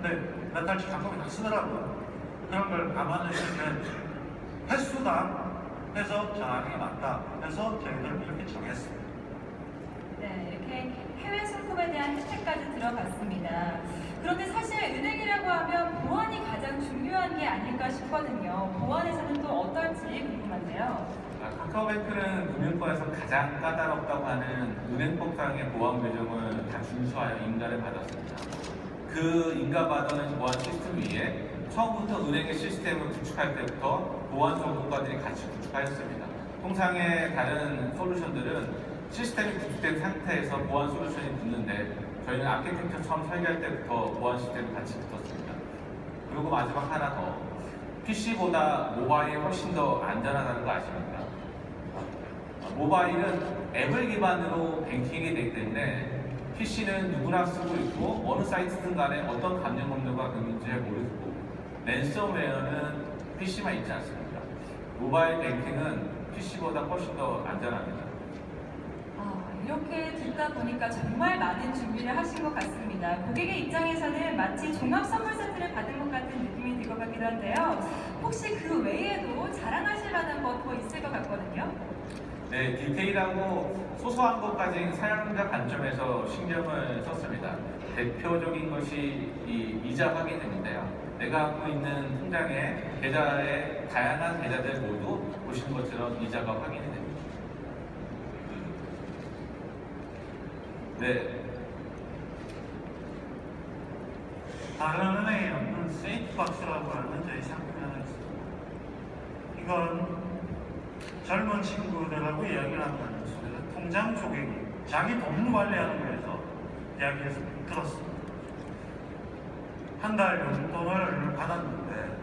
근데 몇 달치 한꺼번에 다 쓰더라고요. 그런 걸 감안했을 때 횟수당 해서 정하는 게 맞다. 그래서 저희들은 이렇게 정했습니다. 네, 이렇게 해외 송금에 대한 혜택까지 들어봤습니다. 그런데 사실 은행이라고 하면 보안이 가장 중요한 게 아닐까 싶거든요. 보안에서는 또 어떨지 궁금한데요. 카카오뱅크는 금융권에서 가장 까다롭다고 하는 은행법상의 보안 규정을 다 준수하여 인가를 받았습니다. 그 인가받은 보안 시스템 위에 처음부터 은행의 시스템을 구축할 때부터 보안 전문가들이 같이 구축하였습니다. 통상의 다른 솔루션들은 시스템이 구축된 상태에서 보안 솔루션이 붙는데 저희는 아키텍처 처음 설계할 때부터 보안 시스템이 같이 붙었습니다. 그리고 마지막 하나 더, PC보다 모바일이 훨씬 더 안전하다는 거 아십니까? 모바일은 앱을 기반으로 뱅킹이 되기 때문에 PC는 누구나 쓰고 있고 어느 사이트든 간에 어떤 감정 검도가 있는지 모르고 랜섬웨어는 PC만 있지 않습니다. 모바일 뱅킹은 PC보다 훨씬 더 안전합니다. 이렇게 듣다 보니까 정말 많은 준비를 하신 것 같습니다. 고객의 입장에서는 마치 종합 선물 세트를 받은 것 같은 느낌이 들 것 같기도 한데요. 혹시 그 외에도 자랑하실 만한 것 더 있을 것 같거든요. 네, 디테일하고 소소한 것까지 사용자 관점에서 신경을 썼습니다. 대표적인 것이 이 이자 확인입니다요. 내가 갖고 있는 통장에 계좌에 다양한 계좌들 모두 보시는 것처럼 이자가 확인이 됩니다. 네, 다른 은행에 없는 세이프박스라고 하는 저희 상품이 하나 있습니다. 이건 젊은 친구들하고 이야기를 한다는 소리를 통장 쪼개기, 자기 돈 관리하는 거에서 이야기해서 들었습니다. 한 달 용돈을 받았는데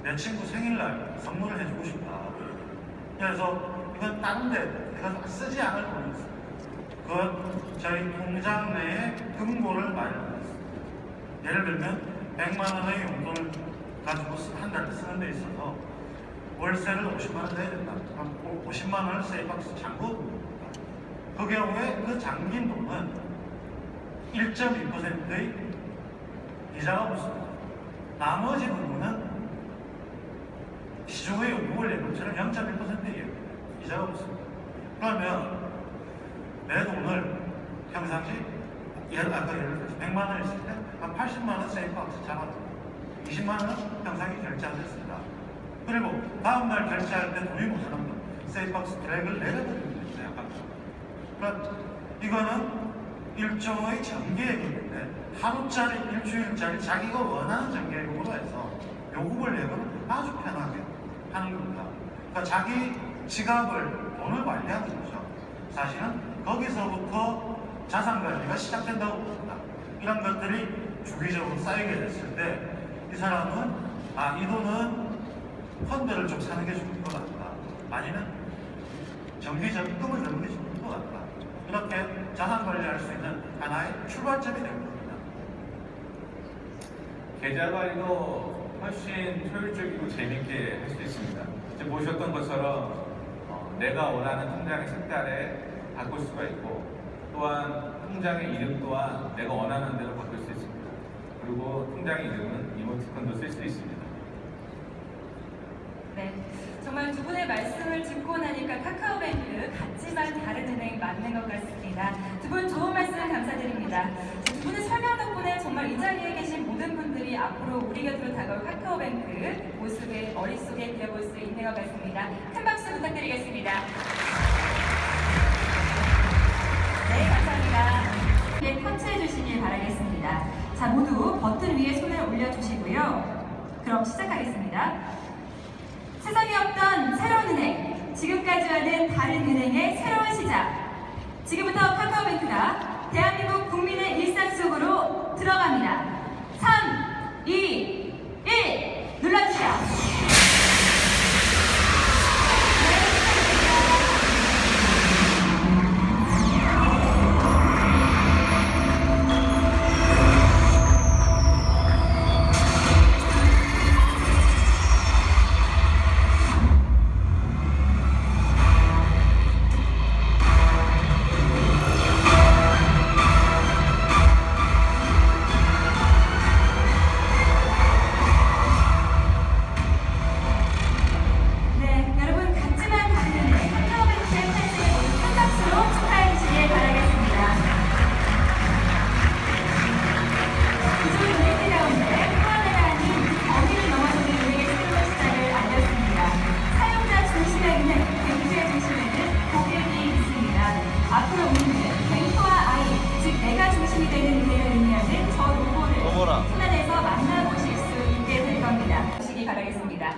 내 친구 생일날 선물을 해주고 싶다. 그래서 이건 다른 데 내가 쓰지 않을 돈이 있습니다. 그건 저희 통장 내에 금고를 마련했습니다. 예를 들면 100만 원의 용돈을 가지고 한 달을 쓰는 데 있어서 월세를 50만 원 내야 된다. 그럼 50만 원을 세이박스 잠그고 그 경우에 그 잠긴 돈은 1.2%의 이자가 붙습니다. 나머지 부분은 시중의 요금을 낸 것처럼 0.1%예요. 이자가 붙습니다. 그러면 내 돈을 평상시 아까 예를 들어서 100만 원 있을 때 한 80만 원 세이프박스 잡아두고 20만 원은 평상시 결제하셨습니다. 그리고 다음날 결제할 때 돈이 모자란 건 세이프박스 드랙을 내려버리면 됩니다. 약간. 그럼 이거는 일종의 정기예금인데 하루짜리, 일주일짜리 자기가 원하는 정기예금으로 해서 요금을 내고는 아주 편하게 하는 겁니다. 그러니까 자기 지갑을, 돈을 관리하는 거죠. 사실은 거기서부터 자산 관리가 시작된다고 봅니다. 이런 것들이 주기적으로 쌓이게 됐을 때 이 사람은 이 돈은 펀드를 좀 사는 게 좋을 것 같다. 아니면 정기적금을 넣는 게 좋을 것 같다. 이렇게 자산 관리할 수 있는 하나의 출발점이 된 겁니다. 계좌 관리도 훨씬 효율적이고 재밌게 할 수 있습니다. 지금 보셨던 것처럼 내가 원하는 통장의 색깔에 바꿀 수가 있고 또한 통장의 이름 또한 내가 원하는 대로 바꿀 수 있습니다. 그리고 통장의 이름은 이모티콘도 쓸 수 있습니다. 네, 정말 두 분의 말씀을 듣고 나니까 카카오뱅크 같지만 다른 은행 맞는 것 같습니다. 두 분 좋은 말씀 감사드립니다. 두 분의 설명 덕분에 정말 이 자리에 계신 모든 분들이 앞으로 우리 곁으로 다가올 카카오뱅크 모습을 머릿속에 그려볼 수 있는 것 같습니다. 큰 박수 부탁드리겠습니다. 네, 감사합니다. 네, 터치해 주시길 바라겠습니다. 자, 모두 버튼 위에 손을 올려주시고요. 그럼 시작하겠습니다. 세상에 없던 새로운 은행, 지금까지와는 다른 은행의 새로운 시작. 지금부터 카카오뱅크가 대한민국 국민의 일상 속으로 들어갑니다. 3, 2, 1 눌러주세요. 손안에서 만나보실 수 있게 될 겁니다. 보시기 바라겠습니다.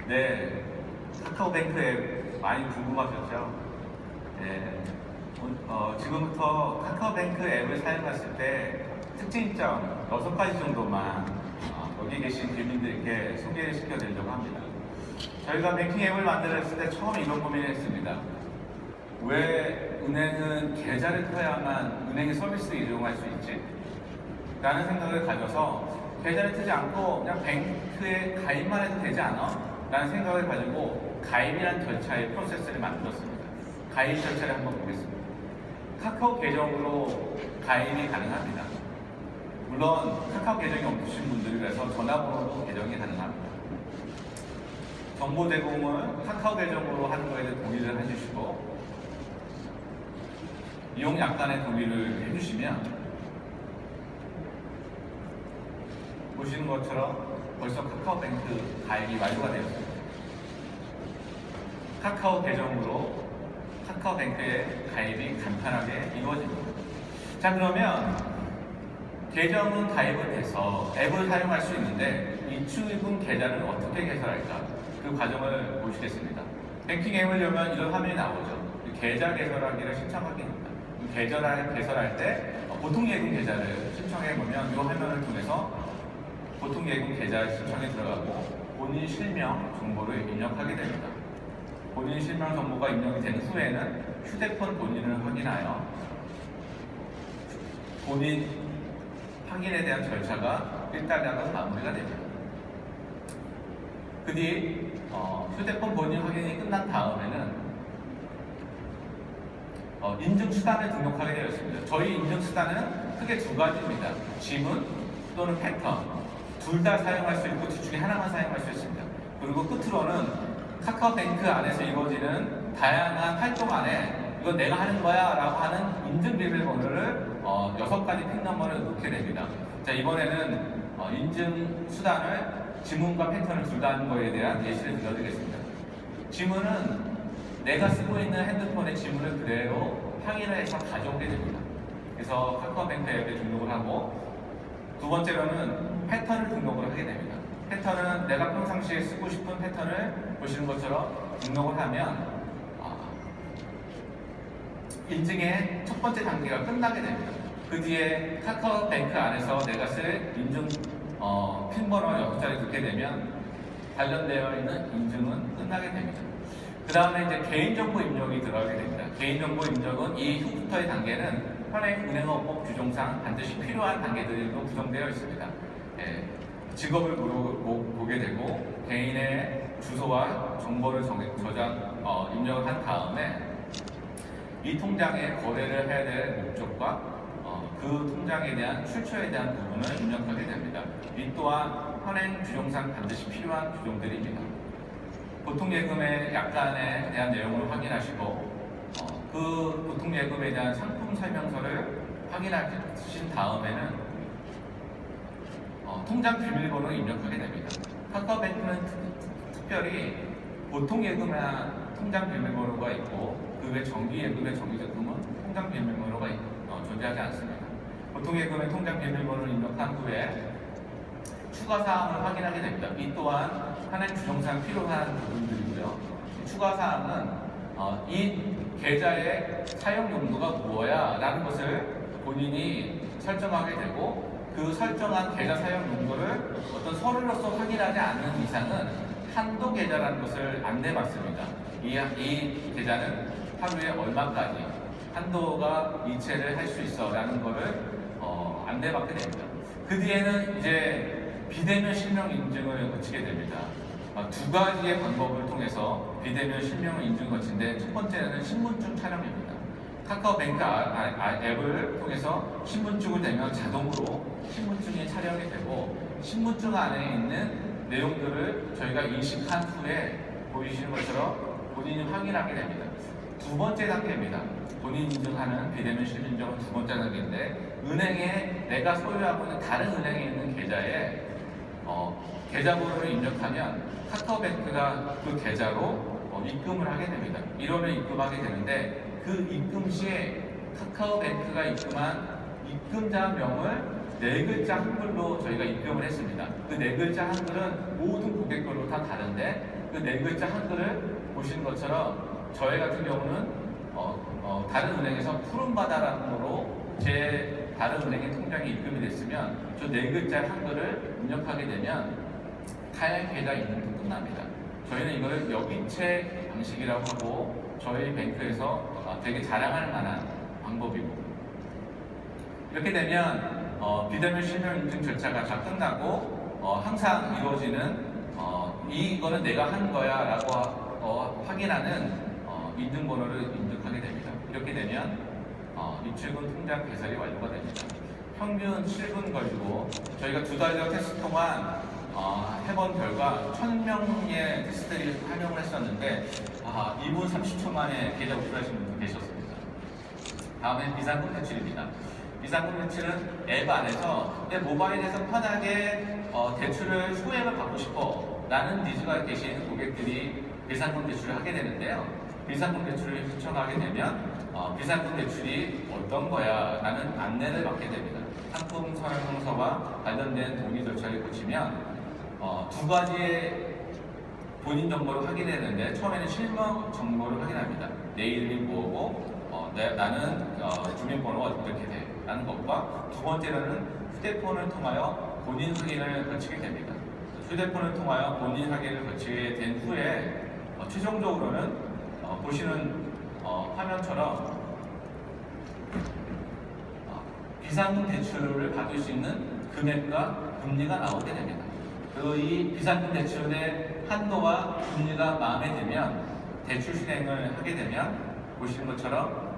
네, 카카오뱅크 앱 많이 궁금하셨죠? 네, 지금부터 카카오뱅크 앱을 사용했을 때 특징점 6가지 정도만 여기 계신 주민들께 소개를 시켜드리려고 합니다. 저희가 뱅킹 앱을 만들었을 때 처음 이런 고민을 했습니다. 왜 은행은 계좌를 터야만 은행의 서비스를 이용할 수 있지? 라는 생각을 가져서 계좌를 트지 않고 그냥 뱅크에 가입만 해도 되지 않아? 라는 생각을 가지고 가입이라는 절차의 프로세스를 만들었습니다. 가입 절차를 한번 보겠습니다. 카카오 계정으로 가입이 가능합니다. 물론 카카오 계정이 없으신 분들을 위해서 전화번호로 계정이 가능합니다. 정보 제공을 카카오 계정으로 하는 것에 대해 동의를 해주시고 이용 약관에 동의를 해주시면 보시는 것처럼 벌써 카카오뱅크 가입이 완료가 되었습니다. 카카오 계정으로 카카오뱅크에 가입이 간편하게 이루어집니다. 자, 그러면 계정은 가입을 해서 앱을 사용할 수 있는데 입출금 계좌를 어떻게 개설할까? 그 과정을 보시겠습니다. 뱅킹 앱을 열면 이런 화면이 나오죠. 계좌 개설하기를 신청하기 합니다. 개설할 때 보통예금 계좌를 신청해 보면 이 화면을 통해서 보통예금 계좌 신청에 들어가고 본인 실명 정보를 입력하게 됩니다. 본인 실명 정보가 입력이 된 후에는 휴대폰 본인을 확인하여 본인 확인에 대한 절차가 일단락은 마무리가 됩니다. 그 뒤 휴대폰 본인 확인이 끝난 다음에는 인증 수단을 등록하게 되어 있습니다. 저희 인증 수단은 크게 두 가지입니다. 지문 또는 패턴 둘 다 사용할 수 있고 둘 중에 하나만 사용할 수 있습니다. 그리고 끝으로는 카카오뱅크 안에서 이루어지는 다양한 활동 안에 이건 내가 하는 거야 라고 하는 인증 비밀번호를 6가지 핀 넘버를 넣게 됩니다. 자, 이번에는 인증 수단을 지문과 패턴을 둘 다 하는 거에 대한 예시를 들려드리겠습니다. 지문은 내가 쓰고 있는 핸드폰의 지문을 그대로 확인을 해서 가져오게 됩니다. 그래서 카카오뱅크 앱에 등록을 하고 두 번째로는 패턴을 등록을 하게 됩니다. 패턴은 내가 평상시에 쓰고 싶은 패턴을 보시는 것처럼 등록을 하면 인증의 첫 번째 단계가 끝나게 됩니다. 그 뒤에 카카오뱅크 안에서 내가 쓸 인증 핀번호 6자리 넣게 되면 관련되어 있는 인증은 끝나게 됩니다. 그 다음에 이제 개인정보 입력이 들어가게 됩니다. 개인정보 입력은 이후부터의 단계는 현행은행업법 규정상 반드시 필요한 단계들로 구성되어 있습니다. 직업을 보게 되고 개인의 주소와 정보를 입력을 한 다음에 이 통장에 거래를 해야 될 목적과 그 통장에 대한 출처에 대한 부분을 입력하게 됩니다. 이 또한 현행 규정상 반드시 필요한 규정들입니다. 보통예금의 약관에 대한 내용을 확인하시고 그 보통예금에 대한 상품 설명서를 확인하신 다음에는 통장 비밀번호를 입력하게 됩니다. 카카오뱅크는 특별히 보통예금의 통장 비밀번호가 있고 그 외 정기예금의 정기예금은 통장 비밀번호가 존재하지 않습니다. 보통예금의 통장 비밀번호를 입력한 후에 추가 사항을 확인하게 됩니다. 이 또한 현행 규정상 필요한 부분들이고요. 추가 사항은 이 계좌의 사용 용도가 무엇이야 라는 것을 본인이 설정하게 되고 그 설정한 계좌 사용 용도를 어떤 서류로서 확인하지 않는 이상은 한도 계좌라는 것을 안내받습니다. 이 계좌는 하루에 얼마까지 한도가 이체를 할 수 있어 라는 것을 안내받게 됩니다. 그 뒤에는 이제 비대면 실명 인증을 거치게 됩니다. 두 가지의 방법을 통해서 비대면 실명 인증을 거치는데 첫 번째는 신분증 촬영입니다. 카카오뱅크 앱을 통해서 신분증을 대면 자동으로 신분증이 촬영이 되고 신분증 안에 있는 내용들을 저희가 인식한 후에 보이시는 것처럼 본인이 확인하게 됩니다. 두 번째 단계입니다. 본인 인증하는 비대면 실명 인증은 두 번째 단계인데 은행에 내가 소유하고 있는 다른 은행에 있는 계좌에 계좌번호를 입력하면 카카오뱅크가 그 계좌로 입금을 하게 됩니다. 1원을 입금하게 되는데 그 입금 시에 카카오뱅크가 입금한 입금자명을 4글자 한글로 저희가 입금을 했습니다. 그 4글자 한글은 모든 고객별로 다 다른데 그 4글자 한글을 보시는 것처럼 저희 같은 경우는 다른 은행에서 푸른바다라는 거로 제 다른 은행의 통장에 입금이 됐으면 저 4글자 한글을 입력하게 되면 타양 계좌 입금도 끝납니다. 저희는 이걸 여기채 방식이라고 하고 저희 뱅크에서 되게 자랑할 만한 방법이고 이렇게 되면 비대면 실명 인증 절차가 다 끝나고 항상 이루어지는 이거는 내가 한 거야 라고 확인하는 인증번호를 입력하게 됩니다. 이렇게 되면 입출금 통장 개설이 완료가 됩니다. 평균 7분 걸리고 저희가 2달여 테스트 동안 해본 결과 1000명의 테스트들이 활용을 했었는데 2분 30초 만에 계좌 오픈하신 분도 계셨습니다. 다음엔 비상금 대출입니다. 비상금 대출은 앱 안에서 내 모바일에서 편하게 대출을 소액을 받고 싶어 라는 니즈가 계신 고객들이 비상금 대출을 하게 되는데요. 비상금 대출을 신청하게 되면 비상금 대출이 어떤 거야 라는 안내를 받게 됩니다. 상품 설명서와 관련된 동의 절차를 거치면 두 가지의 본인 정보를 확인했는데 처음에는 실명 정보를 확인합니다. 내 이름이 뭐고 나는 주민번호가 어떻게 돼 라는 것과 두 번째로는 휴대폰을 통하여 본인 확인을 거치게 됩니다. 휴대폰을 통하여 본인 확인을 거치게 된 후에 최종적으로는 보시는 화면처럼 비상금 대출을 받을 수 있는 금액과 금리가 나오게 됩니다. 그리고 이 비상금 대출의 한도와 금리가 마음에 들면 대출 실행을 하게 되면 보시는 것처럼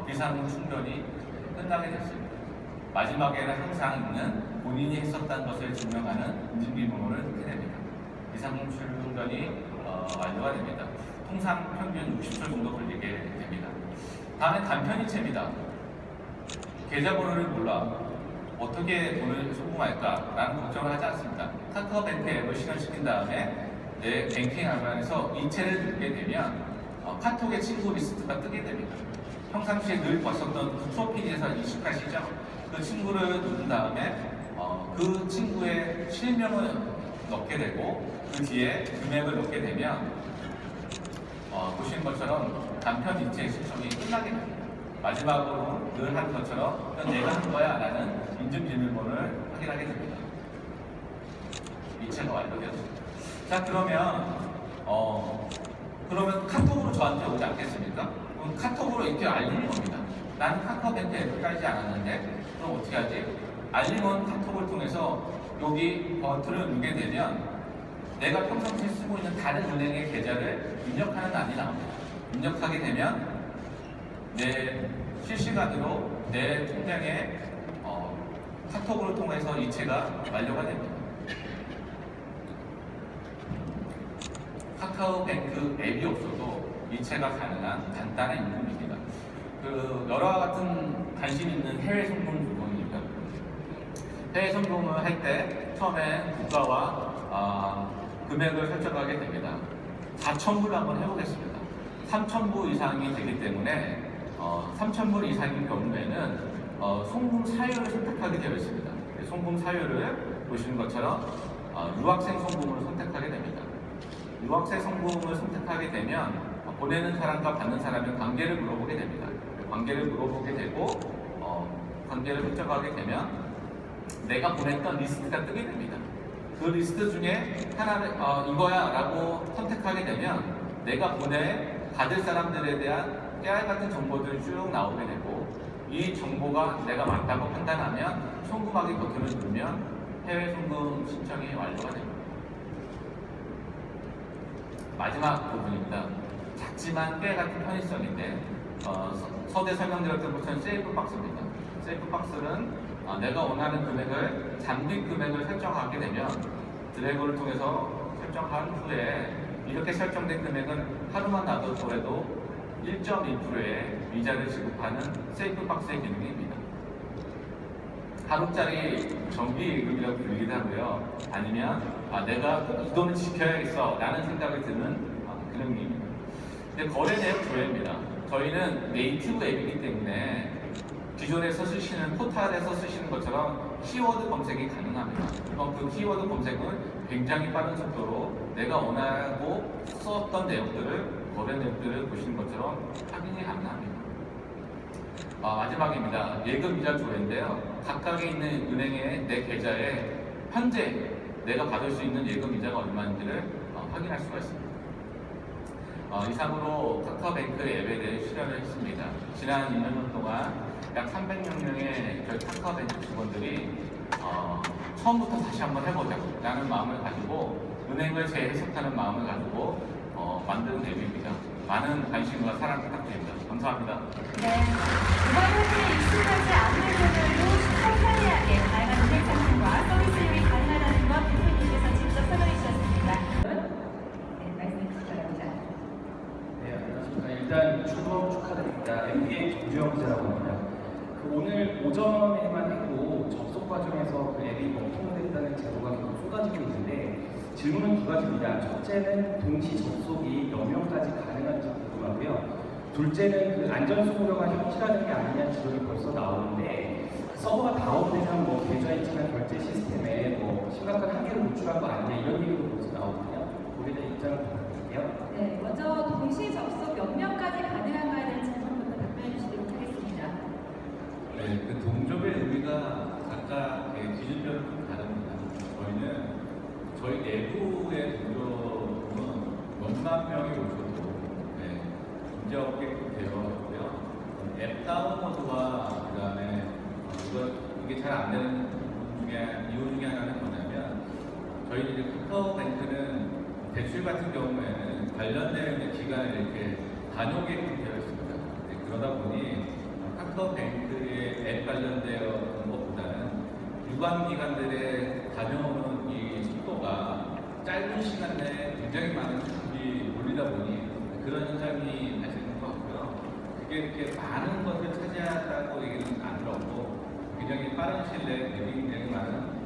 비상금 충전이 끝나게 됐습니다. 마지막에는 항상 있는 본인이 했었다는 것을 증명하는 인증비밀번호를 넣게 됩니다. 비상금 충전이 완료가 됩니다. 통상 평균 60초 정도 걸리게 됩니다. 다음에 간편이체입니다. 계좌번호를 몰라 어떻게 돈을 송금할까 라는 걱정을 하지 않습니다. 카카오뱅크 앱을 실행시킨 다음에 내 뱅킹 화면에서 이체를 누르게 되면 카톡의 친구 리스트가 뜨게 됩니다. 평상시에 늘 봤었던 프로필에서 인식하시죠? 그 친구를 누른 다음에 그 친구의 실명을 넣게 되고 그 뒤에 금액을 넣게 되면 보시는 것처럼 간편 이체 신청이 끝나게 됩니다. 마지막으로 늘 하는 것처럼 내가 한 거야 라는 인증 비밀번호를 확인하게 됩니다. 이체가 완료되었습니다. 자, 그러면 카톡으로 저한테 오지 않겠습니까? 그럼 카톡으로 이렇게 알리는 겁니다. 나는 카카오뱅크 앱을 깔지 않았는데 그럼 어떻게 하지? 알림은 카톡을 통해서 여기 버튼을 누르게 되면 내가 평상시에 쓰고 있는 다른 은행의 계좌를 입력하는 안이 나옵니다. 입력하게 되면 내 실시간으로 내 통장에 카톡을 통해서 이체가 완료가 됩니다. 카카오뱅크 앱이 없어도 이체가 가능한 간단한 임금입니다. 여러와 같은 관심 있는 해외 송금 부분입니다. 해외 송금을 할 때 처음에 국가와 금액을 설정하게 됩니다. 4,000불 한번 해보겠습니다. 3,000불 이상이 되기 때문에 3,000불 이상인 경우에는 송금 사유를 선택하게 되어 있습니다. 송금 사유를 보시는 것처럼 유학생 송금을 선택하게 됩니다. 유학생 송금을 선택하게 되면 보내는 사람과 받는 사람의 관계를 물어보게 됩니다. 관계를 물어보게 되고 관계를 설정하게 되면 내가 보냈던 리스트가 뜨게 됩니다. 그 리스트 중에 하나를 이거야 라고 선택하게 되면 내가 받을 사람들에 대한 깨알 같은 정보들이 쭉 나오게 되고 이 정보가 내가 맞다고 판단하면 송금하기 버튼을 누르면 해외 송금 신청이 완료가 됩니다. 마지막 부분입니다. 작지만 꽤 같은 편의성인데 서두에 설명드렸던 것처럼 세이브 박스입니다. 세이브 박스는 내가 원하는 금액을 잠금 금액을 설정하게 되면 드래그를 통해서 설정한 후에 이렇게 설정된 금액은 하루만 놔두더라도 1.2%의 이자를 지급하는 세이프 박스의 기능입니다. 하루짜리 정기예금이라고 불리기도 하고요. 아니면 내가 꼭 이 돈을 지켜야겠어 라는 생각이 드는 기능입니다. 거래 내역 조회입니다. 저희는 네이티브 앱이기 때문에 기존에서 쓰시는 포탈에서 쓰시는 것처럼 키워드 검색이 가능합니다. 그럼 그 키워드 검색은 굉장히 빠른 속도로 내가 원하고 썼던 내용들을 거래 내용들을 보시는 것처럼 확인이 가능합니다. 마지막입니다. 예금이자 조회인데요. 각각에 있는 은행의 내 계좌에 현재 내가 받을 수 있는 예금이자가 얼마인지를 확인할 수가 있습니다. 이상으로 카카오뱅크 앱에 대해 실현을 했습니다. 지난 2년 동안 약 300명의 저희 카카오뱅크 직원들이 처음부터 다시 한번 해보자고 라는 마음을 가지고 은행을 재해석하는 마음을 가지고 만든 앱입니다. 많은 관심과 사랑 부탁드립니다. 감사합니다. 네, 모바일 환경에 익숙하지 않는 분들도 쉽고 편리하게 다양한 은행 상품과 서비스 이용이 가능하다는 것 대표님께서 직접 설명해 주셨습니다. 네, 말씀해 주시기 바랍니다. 네, 안녕하십니까. 일단 출범 축하드립니다. MBA 정주영 기자라고 합니다. 오늘 오전에만 해도 접속 과정에서 그 앱이 원통됐다는 제보가 계속 쏟아지고 있는데 질문은 두 가지입니다. 첫째는 동시 접속이 몇 명까지 가능한지 궁금하고요. 둘째는 그 안전수고료가 현실화된 게 아니냐 지적이 벌써 나오는데 서버가 다운되면 뭐 계좌이체나 결제 시스템에 뭐 심각한 한계를 노출한 거 아니냐 이런 얘기도 벌써 나오거든요. 거기에 대한 입장을 부탁드릴게요. 네, 먼저 동시 접속 몇 명까지 가능한가에 대한 질문부터 답변해 주시도록 하겠습니다. 네, 그 동접의 의미가 각각의 기준별로 좀 다릅니다. 저희는 저희 내부의 동접은 몇만 명이 오셔도 문제 없게끔 되어 있고요. 앱 다운로드와 그다음에 이게 잘 안 되는 이유 중에 하나는 뭐냐면 저희 이제 카카오뱅크는 대출 같은 경우에는 관련되어 있는 기간을 이렇게 다녀오게끔 되어 있습니다. 그러다 보니 카카오뱅크의 앱 관련되어 있는 것보다는 유관 기관들의 다녀오는 이 속도가 짧은 시간 내에 굉장히 많은 수준이 몰리다 보니 그런 현상이 발생한 것 같고요. 그게 이렇게 많은 것을 차지하다고 얘기는 안 들었고 굉장히 빠른 시일 내에 굉장히 많은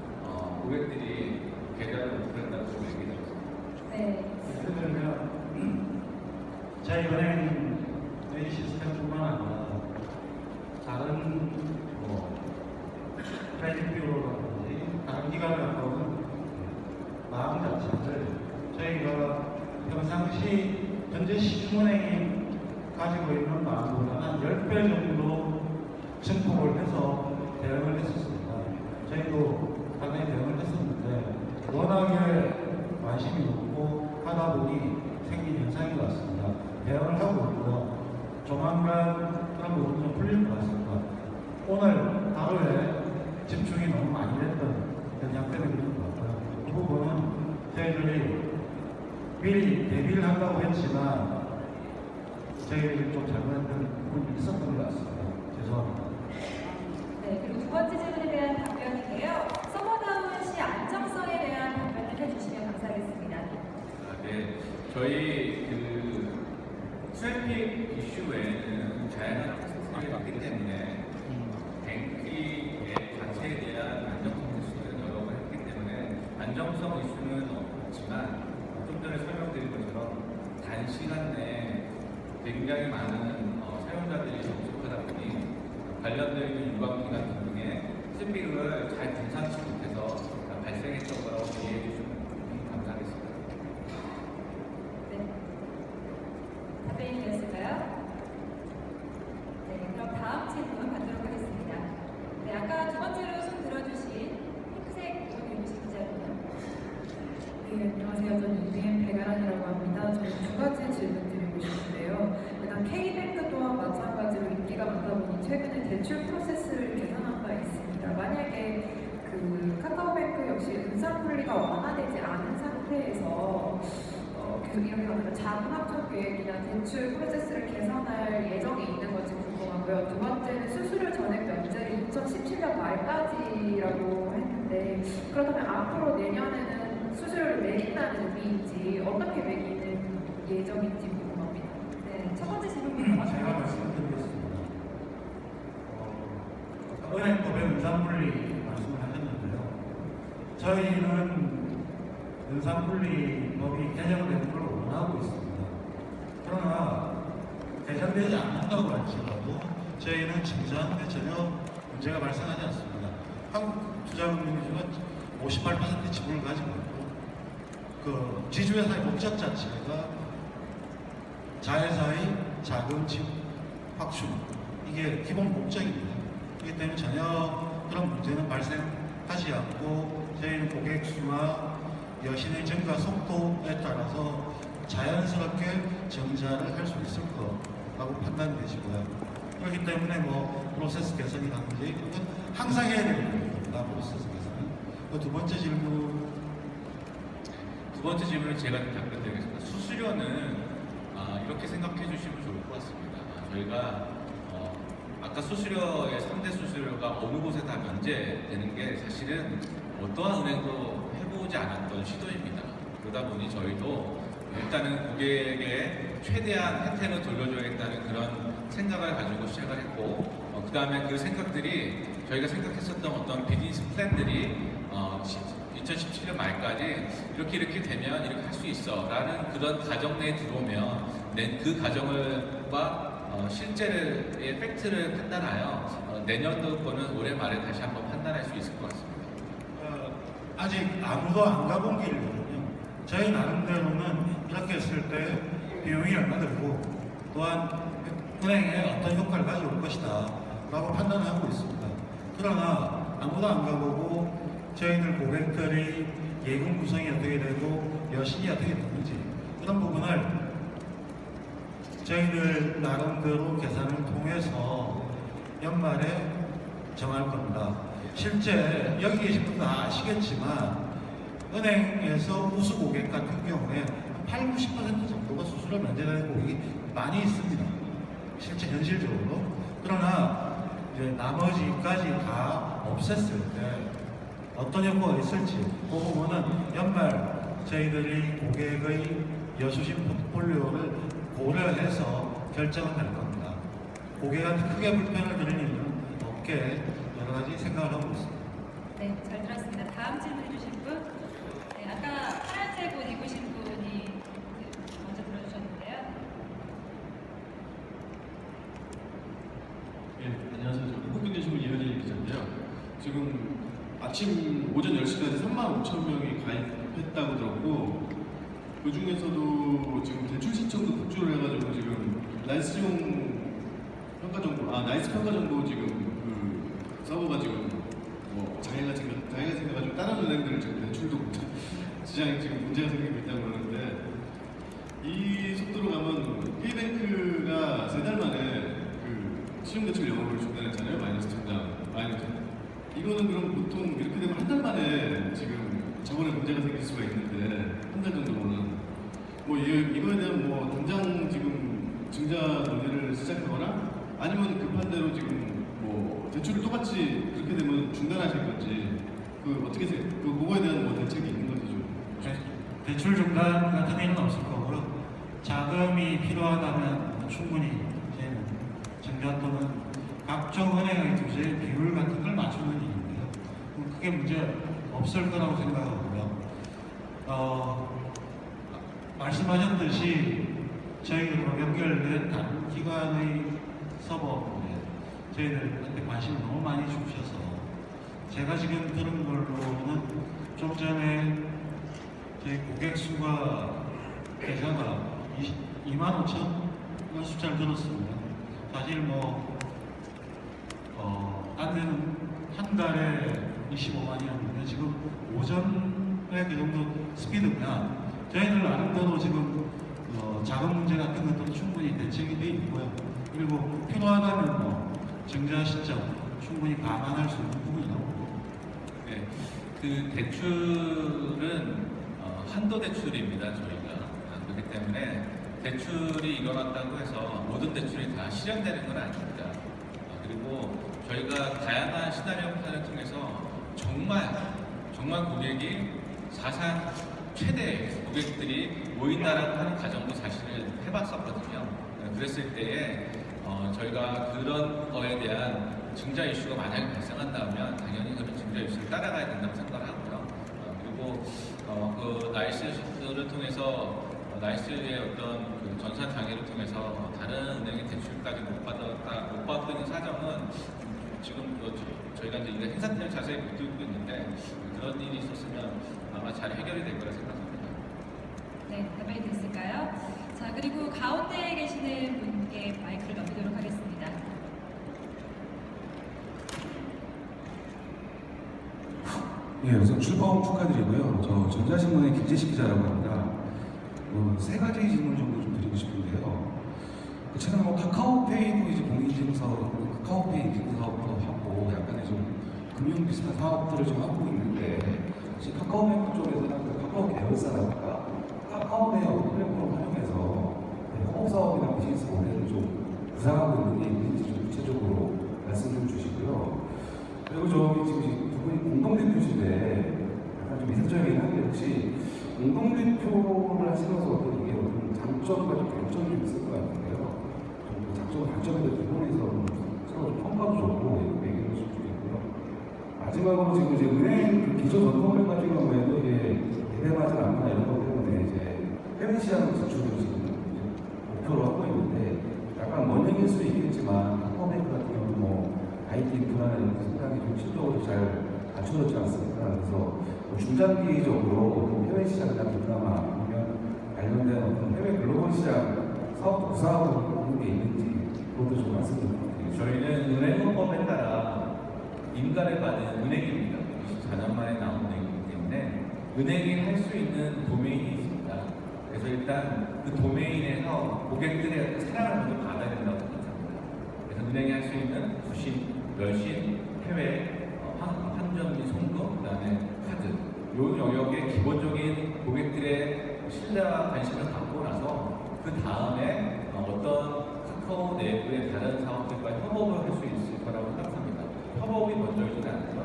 고객들이 계좌를 오픈했다고 얘기 들었습니다. 네. 예를 들면 저희 은행의 시스템뿐만 아니라 다른 크레딧 뷰로라든지 다른 기관에 가까운 마음 자체를 저희가 평상시 현재 시중은행이 가지고 있는 마음보다 한 10배 정도 증폭을 해서 대응을 했었습니다. 저희도 당연히 대응을 했었는데 워낙에 관심이 높고 하다 보니 생긴 현상인 것 같습니다. 대응을 하고 있고요. 조만간 그런 부분이 좀 풀릴 것 같습니다. 오늘 하루에 집중이 너무 많이 됐던 현상 때문에 그런 것 같고요. 그 부분은 저희들이 미리 대비를 한다고 했지만 저희들이 좀 잘못했던 부분이 있었던 것 같습니다. 죄송합니다. 네, 그리고 두 번째 질문에 대한 답변인데요. 서버 다운 시 안정성에 대한 답변을 해주시면 감사하겠습니다. 네, 저희 그 트래픽 이슈 외에는 다양한 테스트가 있기 때문에 뱅키 앱 자체에 대한 안정성 이슈는 여러 번 했기 때문에 안정성 이슈는 없지만 좀 전에 설명드린 것처럼 단시간 내에 굉장히 많은 사용자들이 접속하다 보니 관련되어 있는 유관기관 등등의 스피드를 잘 분산치 못해서 발생했던 거라고 이해해 주시면 감사하겠습니다. 네. 답변이 되었을까요? 네, 그럼 다음 질문 받도록 하겠습니다. 네, 아까 두 번째로 손 들어주신 핑크색 옷 입으신 기자분요. 네, 안녕하세요. 저는 이비엔 배가란이라고 합니다. 저는 두 가지 질문 드리고 싶은데요. 일단 K뱅크 또한 마찬가지로 인기가 많다 보니 최근에 대출 프로세스를 개선한 바 있습니다. 만약에 그 카카오뱅크 역시 은산분리가 완화되지 않은 상태에서 계속 이렇게 가면 자금합종 계획이나 대출 프로세스를 개선할 예정이 있는 건지 궁금하고요. 두 번째는 수수료 전액 면제를 2017년 말까지라고 했는데 그렇다면 앞으로 내년에는 수수료를 매긴다는 의미인지 어떻게 매기는 예정인지 궁금합니다. 네, 첫 번째 질문부터 제가 말씀드리겠습니다. 은행법의 은산분리 말씀을 하셨는데요. 저희는 은산분리법이 개정되는 걸 원하고 있습니다. 그러나 개정되지 않는다고 할지라도 저희는 증자하는데 전혀 문제가 발생하지 않습니다. 한국투자금융주가 58% 지분을 가지고 있고 그 지주회사의 목적 자체가 자회사의 자금 확충 이게 기본 목적입니다. 그렇기 때문에 전혀 그런 문제는 발생하지 않고 저희는 고객 수나 여신의 증가 속도에 따라서 자연스럽게 정자를 할 수 있을 거라고 판단되시고요. 그렇기 때문에 뭐 프로세스 개선이라든지 그건 항상 해야 되는 겁니다. 프로세스 개선은. 그 두 번째 질문. 두 번째 질문은 제가 좀 답변드리겠습니다. 수수료는 이렇게 생각해 주시면 좋을 것 같습니다. 저희가 아까 수수료의 3대 수수료가 어느 곳에 다 면제되는 게 사실은 어떠한 은행도 해보지 않았던 시도입니다. 그러다 보니 저희도 일단은 고객에게 최대한 혜택을 돌려줘야겠다는 그런 생각을 가지고 시작을 했고 그 다음에 그 생각들이 저희가 생각했었던 어떤 비즈니스 플랜들이 2017년 말까지 이렇게 되면 이렇게 할 수 있어 라는 그런 가정 내에 들어오면 그 가정과 실제의 팩트를 판단하여 내년도 거는 올해 말에 다시 한번 판단할 수 있을 것 같습니다. 아직 아무도 안 가본 길이거든요. 저희 나름대로는 이렇게 했을 때 비용이 얼마 들고 또한 은행에 어떤 효과를 가져올 것이다 라고 판단하고 있습니다. 그러나 아무도 안 가보고 저희들 고객들이 예금 구성이 어떻게 되고 여신이 어떻게 되는지 그런 부분을 저희들 나름대로 계산을 통해서 연말에 정할 겁니다. 실제 여기 계신 분도 아시겠지만 은행에서 우수 고객 같은 경우에 80~90% 정도가 수수료 면제되는 고객이 많이 있습니다. 실제 현실적으로. 그러나 이제 나머지까지 다 없앴을 때 어떤 효과가 있을지 그 부분은 연말 저희들이 고객의 여수신 포트폴리오를 고려해서 결정을 할 겁니다. 고객한테 크게 불편을 드릴 일은 없게 여러 가지 생각을 하고 있습니다. 네, 잘 들었습니다. 다음 질문 해주신 분. 네, 아까 파란색 옷 입으신 분이 먼저 들어주셨는데요. 네, 안녕하세요. 저는 한국경제신문 이현일 기자인데요. 지금 아침 오전 10시까지 35,000명이 가입했다고 들었고 그 중에서도 지금 대출 신청도 급주를 해가지고 지금 나이스 평가 정보 지금 그 서버가 지금 뭐 장애가 생겨가지고 다른 은행들은 지금 대출도 못 지장이 지금 문제가 생기고 있다고 그러는데 이 속도로 가면 K뱅크가 3달 만에 그 신용대출 영업을 중단했잖아요. 마이너스 통장 이거는 그럼 보통 이렇게 되면 한 달 만에 지금 저번에 문제가 생길 수가 있는데 한 달 정도는 뭐 이거에 대한 뭐 당장 지금 증자 논의를 시작하거나 아니면 급한 대로 지금 뭐 대출을 똑같이 그렇게 되면 중단하실 건지 어떻게 그거에 대한 뭐 대책이 있는 건지 좀. 대출 중단 같은 일은 없을 거고요. 자금이 필요하다면 충분히 저희는 증자 또는 각종 은행의 규제 비율 같은 걸 맞추는 일인데요. 크게 문제 없을 거라고 생각하고요. 말씀하셨듯이 저희로 연결된 다른 기관의 서버에 저희들한테 관심을 너무 많이 주셔서 제가 지금 들은 걸로는 좀 전에 저희 고객 수가 계좌가 25,000 숫자를 들었습니다. 사실 안 되는 한 달에 25만이었는데 지금 오전에 그 정도 스피드면 저희들 나름대로 지금 자금 문제 같은 것도 충분히 대책이 되어 있고요. 그리고 필요하다면 증자 시점 충분히 감안할 수 있는 부분이라고 봅니다. 네, 그 대출은 한도 대출입니다. 저희가 그렇기 때문에 대출이 일어났다고 해서 모든 대출이 다 실현되는 건 아닙니다. 그리고 저희가 다양한 시나리오 판단을 통해서 정말 고객이 사상 최대 고객들이 모인다라고 하는 가정도 사실은 해봤었거든요. 그랬을 때에 저희가 그런 거에 대한 증자 이슈가 만약에 발생한다면 당연히 그런 증자 이슈를 따라가야 된다고 생각을 하고요. 그리고 그 나이스를 통해서 나이스의 어떤 그 전산 장애를 통해서 다른 은행의 대출까지 못 받고 있는 사정은 지금 저희가 이제 이거 행사팀을 자세히 못 들고 있는데 그런 일이 있었으면 아마 잘 해결이 될 거라 생각합니다. 네, 답변이 됐을까요? 자, 그리고 가운데에 계시는 분께 마이크를 넘기도록 하겠습니다. 예, 우선 출범 축하드리고요. 저 전자신문의 김재식 기자라고 합니다. 세 가지 질문 정도 좀 드리고 싶은데요. 최근에 카카오페이도 이제 공인인증서, 카카오페이 인증 사업도 하고 약간의 좀 금융 비슷한 사업들을 좀 하고 있는데 혹시 카카오뱅크 쪽에서는 카카오 계열사라든가 카카오페이 플랫폼을 활용해서 홍보 사업이나 비즈니스 모델을 좀 구상하고 있는 게 있는지 좀 구체적으로 말씀 좀 주시고요. 그리고 저기 지금 두 분이 공동대표신데 약간 좀 이색적이긴 한데 혹시 공동대표를 하시면서 어떤 이게 어떤 장점과 좀 단점이 좀 있을 것 같은데요. 좀 장점과 단점에 대해서 두 분이서 서로 좀 평가도 좋고 얘기를 좀 주겠고요. 마지막으로 지금 이제 은행 기존 전통을 가지고 해외 시장 진출을 지금 목표로 하고 있는데 약간 원형일 수 있겠지만 카카오뱅크 같은 경우는 뭐 IT 인프라나 이런 생각이 좀 실적으로 잘 갖춰졌지 않습니까? 그래서 뭐 중장기적으로 해외 시장이나 동남아 아니면 관련된 어떤 해외 글로벌 시장 사업도 구사하고 있는 게 있는지 그것도 좀 말씀 좀 부탁드리겠습니다. 저희는 은행헌법에 따라 인가를 받은 은행입니다. 24년 만에 나온 은행이기 때문에 은행이 할 수 있는 도메인이 있습니다. 그래서 일단 그 도메인에서 고객들의 사랑을 먼저 받아야 된다고 생각합니다. 그래서 은행이 할 수 있는 수신, 멸신, 해외, 환전 및 송금, 그다음에 카드 이 영역의 기본적인 고객들의 신뢰와 관심을 갖고 나서 그 다음에 어떤 카카오 내부의 다른 사업들과 협업을 할 수 있을 거라고 생각합니다. 협업이 먼저이지는 않고요.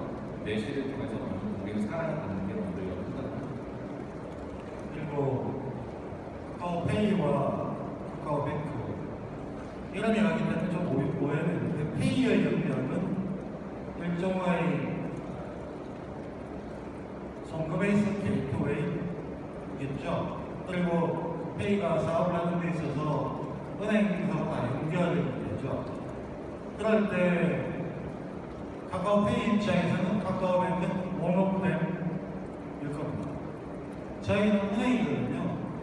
내실을 통해서 먼저 고객의 사랑을 받는 게 먼저라고 생각합니다. 그리고 카카오페이와 카카오뱅크 이런 이야기는 좀 오해는 페이의 영역은 일종의 송금에 있는 게이트웨이겠죠. 그리고 페이가 사업을 하는 데 있어서 은행하고 연결이 되죠. 그럴 때 카카오페이 입장에서는 카카오뱅크는 원오프댐일 겁니다. 저희는 은행이거든요.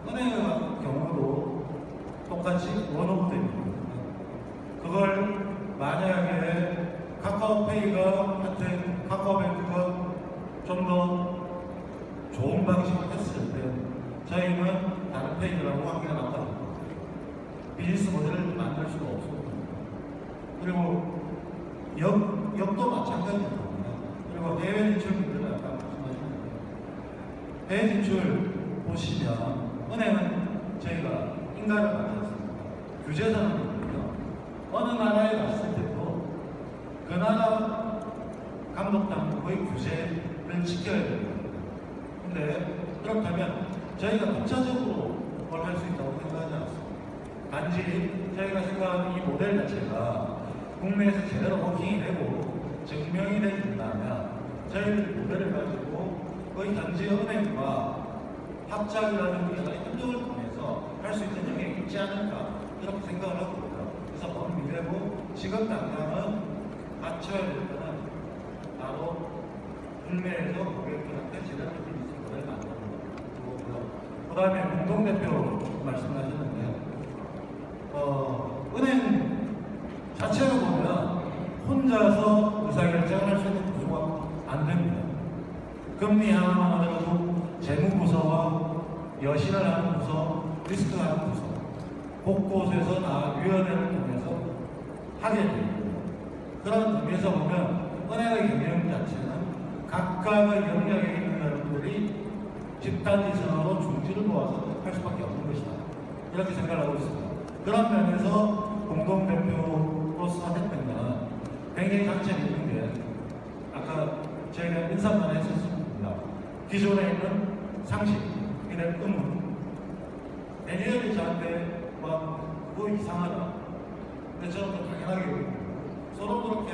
은행 같은 경우도 똑같이 원오프댐입니다. 그걸 만약에 카카오페이가 하여튼 카카오뱅크가 좀 더 좋은 방식으로 했을 때 저희는 다른 페이들하고 관계가 맞거든요. 비즈니스 모델을 만들 수가 없습니다. 그리고 역도 마찬가지입니다. 그리고 해외 진출 문제는 아까 말씀하셨는데 해외 진출 보시면 은행은 저희가 인가를 받지 않습니다. 규제사항이거든요. 어느 나라에 갔을 때도 그 나라 감독당국의 규제를 지켜야 됩니다. 근데 그렇다면 저희가 독자적으로 뭘 할 수 있다고 생각하지 않습니다. 단지 저희가 생각하는 이 모델 자체가 국내에서 제대로 워킹이 되고 증명이 된다면 저희들 모델을 가지고 거의 현지 은행과 합작이라든지 협력을 통해서 할 수 있는 영역이 있지 않을까 이렇게 생각을 하고 있고요. 그래서 먼 미래고 지금 당장은 갖춰야 될 거는 바로 국내에서 고객들한테 제대로 비즈니스 모델을 만드는 거고요. 그 다음에 공동대표 말씀하셨는데 은행 자체를 보면 혼자서 의사결정을 할 수 있는 구조가 안 됩니다. 금리 하나만 하더라도 재무부서와 여신을 하는 부서, 리스크 하는 부서 곳곳에서 다 위원회를 통해서 하게 됩니다. 그런 의미에서 보면 은행의 경영 자체는 각각의 영역에 있는 사람들이 집단지성으로 중지를 모아서 할 수밖에 없는 것이다. 이렇게 생각을 하고 있습니다. 그런 면에서 공동대표로서 했던 건 굉장히 장점이 있는 게 아까 저희가 인사만 했었습니다. 기존에 있는 상식, 이런 의문 매니저들이 저한테 그거 이상하다. 근데 저는 좀 당연하게 서로 그렇게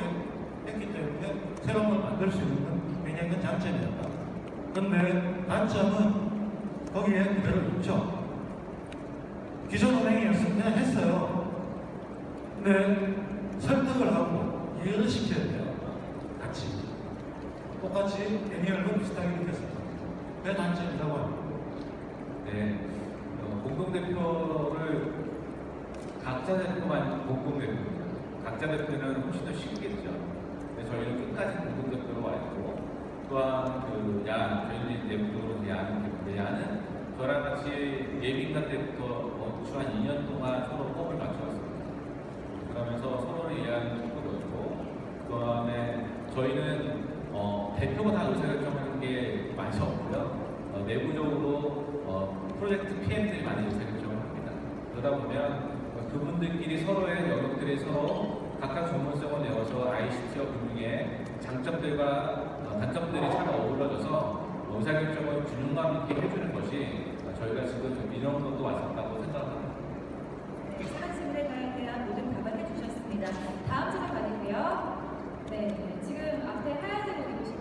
했기 때문에 새로운 걸 만들 수 있는 건 굉장히 큰 장점이었다. 그런데 단점은 거기에 그대로 있죠. 기존 은행이었으면 그냥 했어요. 근데 설득을 하고 이해를 시켜야 돼요. 같이. 똑같이 애니얼도 비슷하게 느꼈습니다. 그게 단점이라고 합니다. 네, 공동대표를 각자 대표만 공동대표입니다. 각자 대표는 훨씬 더 쉽겠죠. 근데 저희는 끝까지 공동대표로 와 있고 또한 저희는 내부적으로 야는 대표, 야는 저랑 같이 예민관 때부터 주 한 2년 동안 서로 호흡을 맞춰왔습니다. 그러면서 서로를 이해하는 속도도 있고 그 다음에 저희는 대표가 다 의사결정하는 게 많이 없고요. 내부적으로 프로젝트 PM들이 많이 의사결정을 합니다. 그러다 보면 그분들끼리 서로의 영역들이 서로 각각 전문성을 내어서 ICT와 금융의 장점들과 단점들이 잘 어우러져서 의사결정을 균형감 있게 해주는 것이 저희가 지금 이런 것도 왔었다고 생각합니다. 시간실에 대한 모든 답을 해주셨습니다. 다음 질문 받을게요. 네, 지금 앞에 하얀색 옷 입으시죠?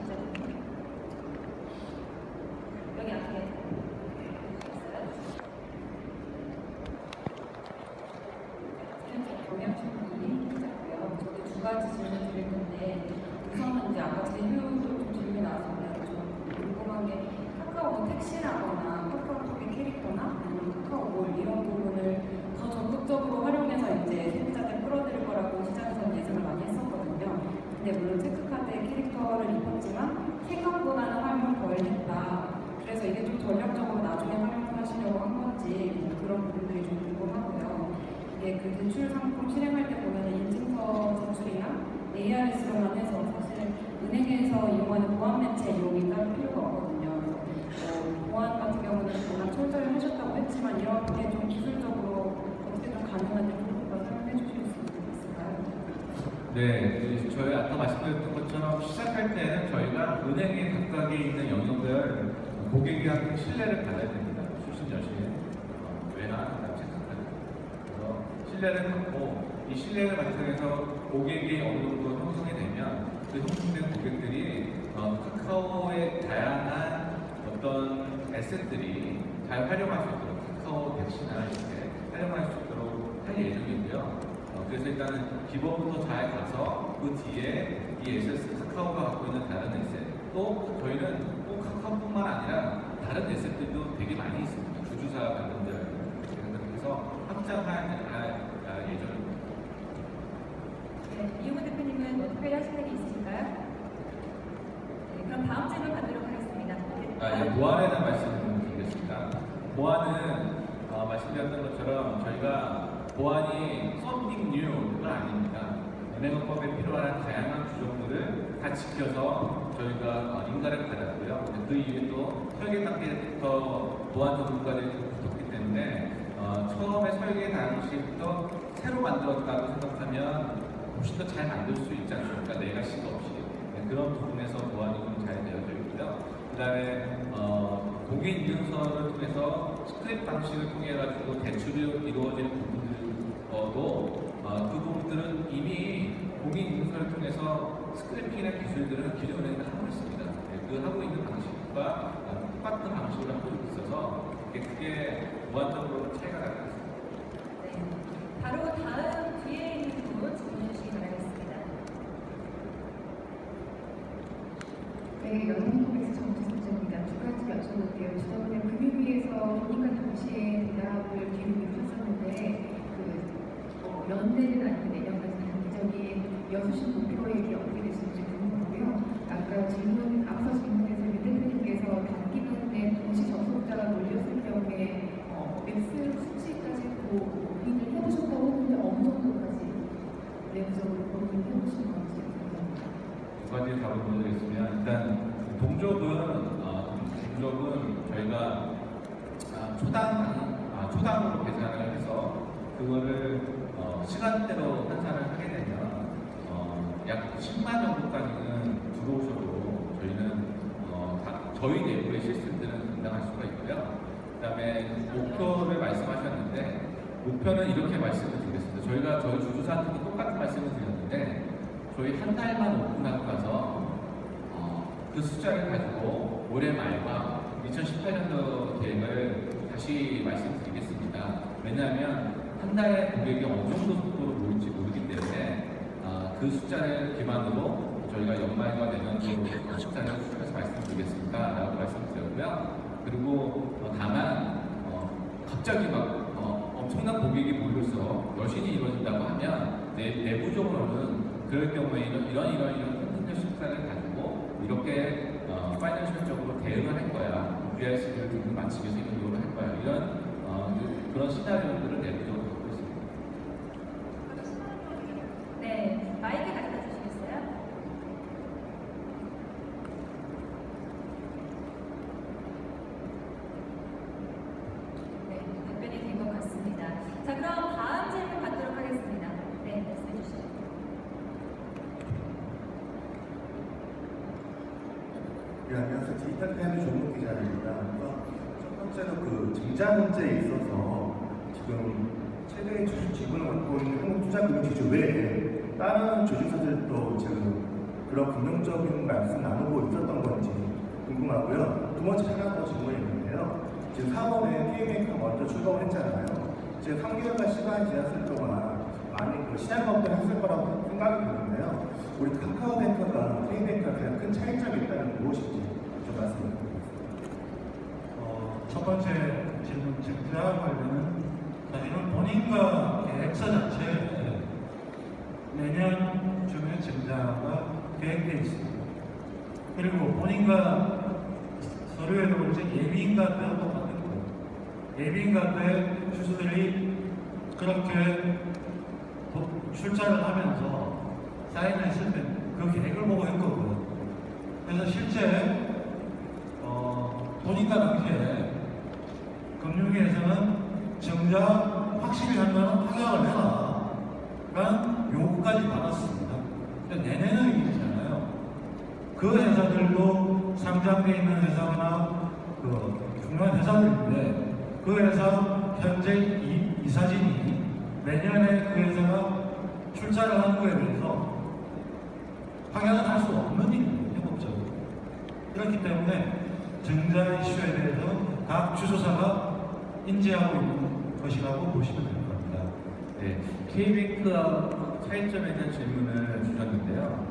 여기 앞에. 경영신문이 기자고요. 저도 두 가지 질문 드릴 건데 우선은 이제 아까 제휴도 좀 질문이 나왔었는데 좀 궁금한 게 카카오 택시라거나 카카오톡의 캐릭터나 아니면 카카오몰 이런 부분을 더 적극적으로 활용해서 이제 소비자들 끌어들일 거라고 시장에서는 예상을 많이 했었거든요. 근데 물론 체크카드의 캐릭터를 입혔지만 생각보다는 활용을 덜 했다. 그래서 이게 좀 전략적으로 나중에 활용을 하시려고 한 건지 뭐 그런 부분들이 좀 궁금하고요. 이게 그 대출 상품 실행할 때 보면 인증서 제출이나 ARS로만 해서 사실 은행에서 이용하는 보안 매체 이용이 따로 필요가 없거든요. 보안 같은 경우는 워낙 철저히 하셨다고 했지만 이런 게 좀 기술적으로 어떻게 좀 가능한지 조금 더 설명해 주실 수 있을까요? 네, 저희 아까 말씀드렸던 것처럼 시작할 때는 저희가 은행에 각각에 있는 영역별 고객의 신뢰를 받아야 됩니다. 출신 여신, 외환, 체크카드. 그래서 신뢰를 받고 이 신뢰를 바탕해서 고객이 어느 정도 형성이 되면 그 형성된 고객들이 카카오의 다양한 어떤 에셋들이 잘 활용할 수 있도록 카카오 백신이나 이렇게 활용할 수 있도록 할 예정이고요. 그래서 일단은 기본부터 잘 가서 그 뒤에 이 에셋 카카오가 갖고 있는 다른 에셋 또 저희는 꼭 카카오뿐만 아니라 다른 에셋들도 되게 많이 있습니다. 주주사 관련된 그래서 확장할 예정입니다. 네, 이용호 대표님은 뭐 특별히 하실 얘기 있으실까요? 네, 그럼 다음 질문 받도록 하겠습니다. 보안에 대한 말씀을 드리겠습니다. 보안은 말씀드렸던 것처럼 저희가 보안이 썸띵 뉴가 아닙니다. 은행업법에 필요한 다양한 규정들을 다 지켜서 저희가 인가를 받았고요. 그 이후에 또 설계 단계부터 보안 전문가들이 붙었기 때문에 처음에 설계 당시부터 새로 만들었다고 생각하면 훨씬 더 잘 만들 수 있지 않습니까? 레가시가 없이. 네, 그런 부분에서 보안이 좀 잘 되어져 있고요. 그 다음에 공인인증서를 통해서 스크랩 방식을 통해 가지고 대출이 이루어지는 부분들도 그 부분들은 이미 공인인증서를 통해서 스크래핑이나 기술들은 기존 은행이 하고 있습니다. 네, 그 하고 있는 방식과 똑같은 방식으로 하고 있어서 크게 보안적으로 차이가 나지 않습니다. 네, 바로 다음 뒤에 있는 분 질문해 주시기 바라겠습니다. 네, 연합뉴스 정치선생입니다. 두 가지 여쭤볼게요. 지난번에 금융위에서 보니까 당시에 대답을 뒤로 미뤘었는데 연내는 아니면 내년까지 단기적인 여수신 목표액이 어떻게 됐을지 궁금하고요. 아까 앞서 질문에서 유 대표님께서 단기간에 동시 접속자가 몰렸을 경우에 맥스 수치까지 고민을 해보셨다고 했는데 어느 정도까지 내부적으로 고민을 해보신 건지 궁금합니다. 두 가지 답을 드리겠습니다. 일단 동족은 저희가 초당으로 계산을 해서 그거를 시간대로 환산을 하게 되면 약 10만 정도까지는 들어오셔도 저희는 저희 내부의 시스템들은 감당할 수가 있고요. 그다음에 목표를 말씀하셨는데 목표는 이렇게 말씀을 드리겠습니다. 저희가 저희 주주사한테도 똑같은 말씀을 드렸는데 저희 한 달만 오픈하고 가서 그 숫자를 가지고 올해 말과 2018년도 계획을 다시 말씀드리겠습니다. 왜냐하면 한 달에 고객이 어느 정도 속도로 모일지 모르기 때문에 그 숫자를 기반으로 저희가 연말과 내년도 숫자를 수정해서 말씀드리겠습니다. 라고 말씀드렸고요. 그리고 다만 갑자기 막 엄청난 고객이 몰려서 여신이 이루어진다고 하면 내부적으로는 그럴 경우에 이런 컨텐츠 숫자를 가지고 이렇게 파이낸셜적으로 대응을 할 거야. VRC를 등급 맞추기 위해서 이런 요구를 할 거야. 이런 그런 시나리오들을 내부적으로 갖고 있습니다. 네, 마이크 갖다 주시겠어요? 네, 답변이 된 것 같습니다. 자, 그럼 다음 질문 받도록 하겠습니다. 네, 말씀해 주시죠. 네, 안녕하세요. 디지털타임즈 조국 기자입니다. 첫 번째로 그 증자 문제에 있어서 지금 최대의 주주 지분을 갖고 있는 한국투자금융지주 외에 다른 주주사들도 지금 그런 긍정적인 말씀 나누고 있었던 건지 궁금하고요. 두 번째 하나 더 질문이 있는데요. 지금 4월에 KB뱅크가 먼저 출범을 했잖아요. 지금 3개월간 시간이 지났을 동안 많이 사업도 했을 거라고 생각이 드는데요. 우리 카카오뱅크가 K뱅크가 가장 큰 차이점이 있다면 무엇인지 좀 말씀해 주세요. 첫 번째 질문 증자 관련은 사실은 본인과 계획서 자체에 내년 중에 증자가 계획되어 있습니다. 그리고 본인과 서류에도 그렇지 예비인가 때도 똑같은 거예요. 예비인가 때 주수들이 그렇게 출자를 하면서 사인을 했을 때 그 계획을 보고 했거든요. 그래서 실제 본인과 당시에 금융위에서는 증자 확실히 하면 확약을 해라 라는 요구까지 받았습니다. 근데 내내는 일이잖아요. 그 회사들도 상장되어 있는 회사나 그 중요한 회사들인데 그 회사 현재 이사진이 내년에 그 회사가 출자를 하는 거에 대해서 확약을 할 수 없는 일입니다. 협업적으로. 그렇기 때문에 증자 이슈에 대해서 각 주소사가 인지하고 있는 것이라고 보시면 될 것 같습니다. 네, K뱅크하고 차이점에 대한 질문을 주셨는데요.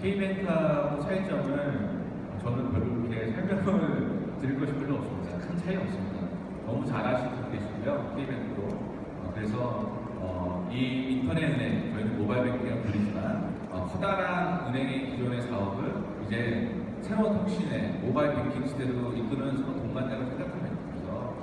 K뱅크하고 차이점을 저는 별로 이렇게 설명을 드릴 것이 별로 없습니다. 큰 차이 없습니다. 너무 잘 아시고 계시고요. K뱅크도. 그래서 이 인터넷 은행, 저희는 모바일 뱅킹이라고 불리지만 커다란 은행의 기존의 사업을 이제 새로운 혁신의 모바일 뱅킹 시대로 이끄는 서로 동반자를 생각하면 돼서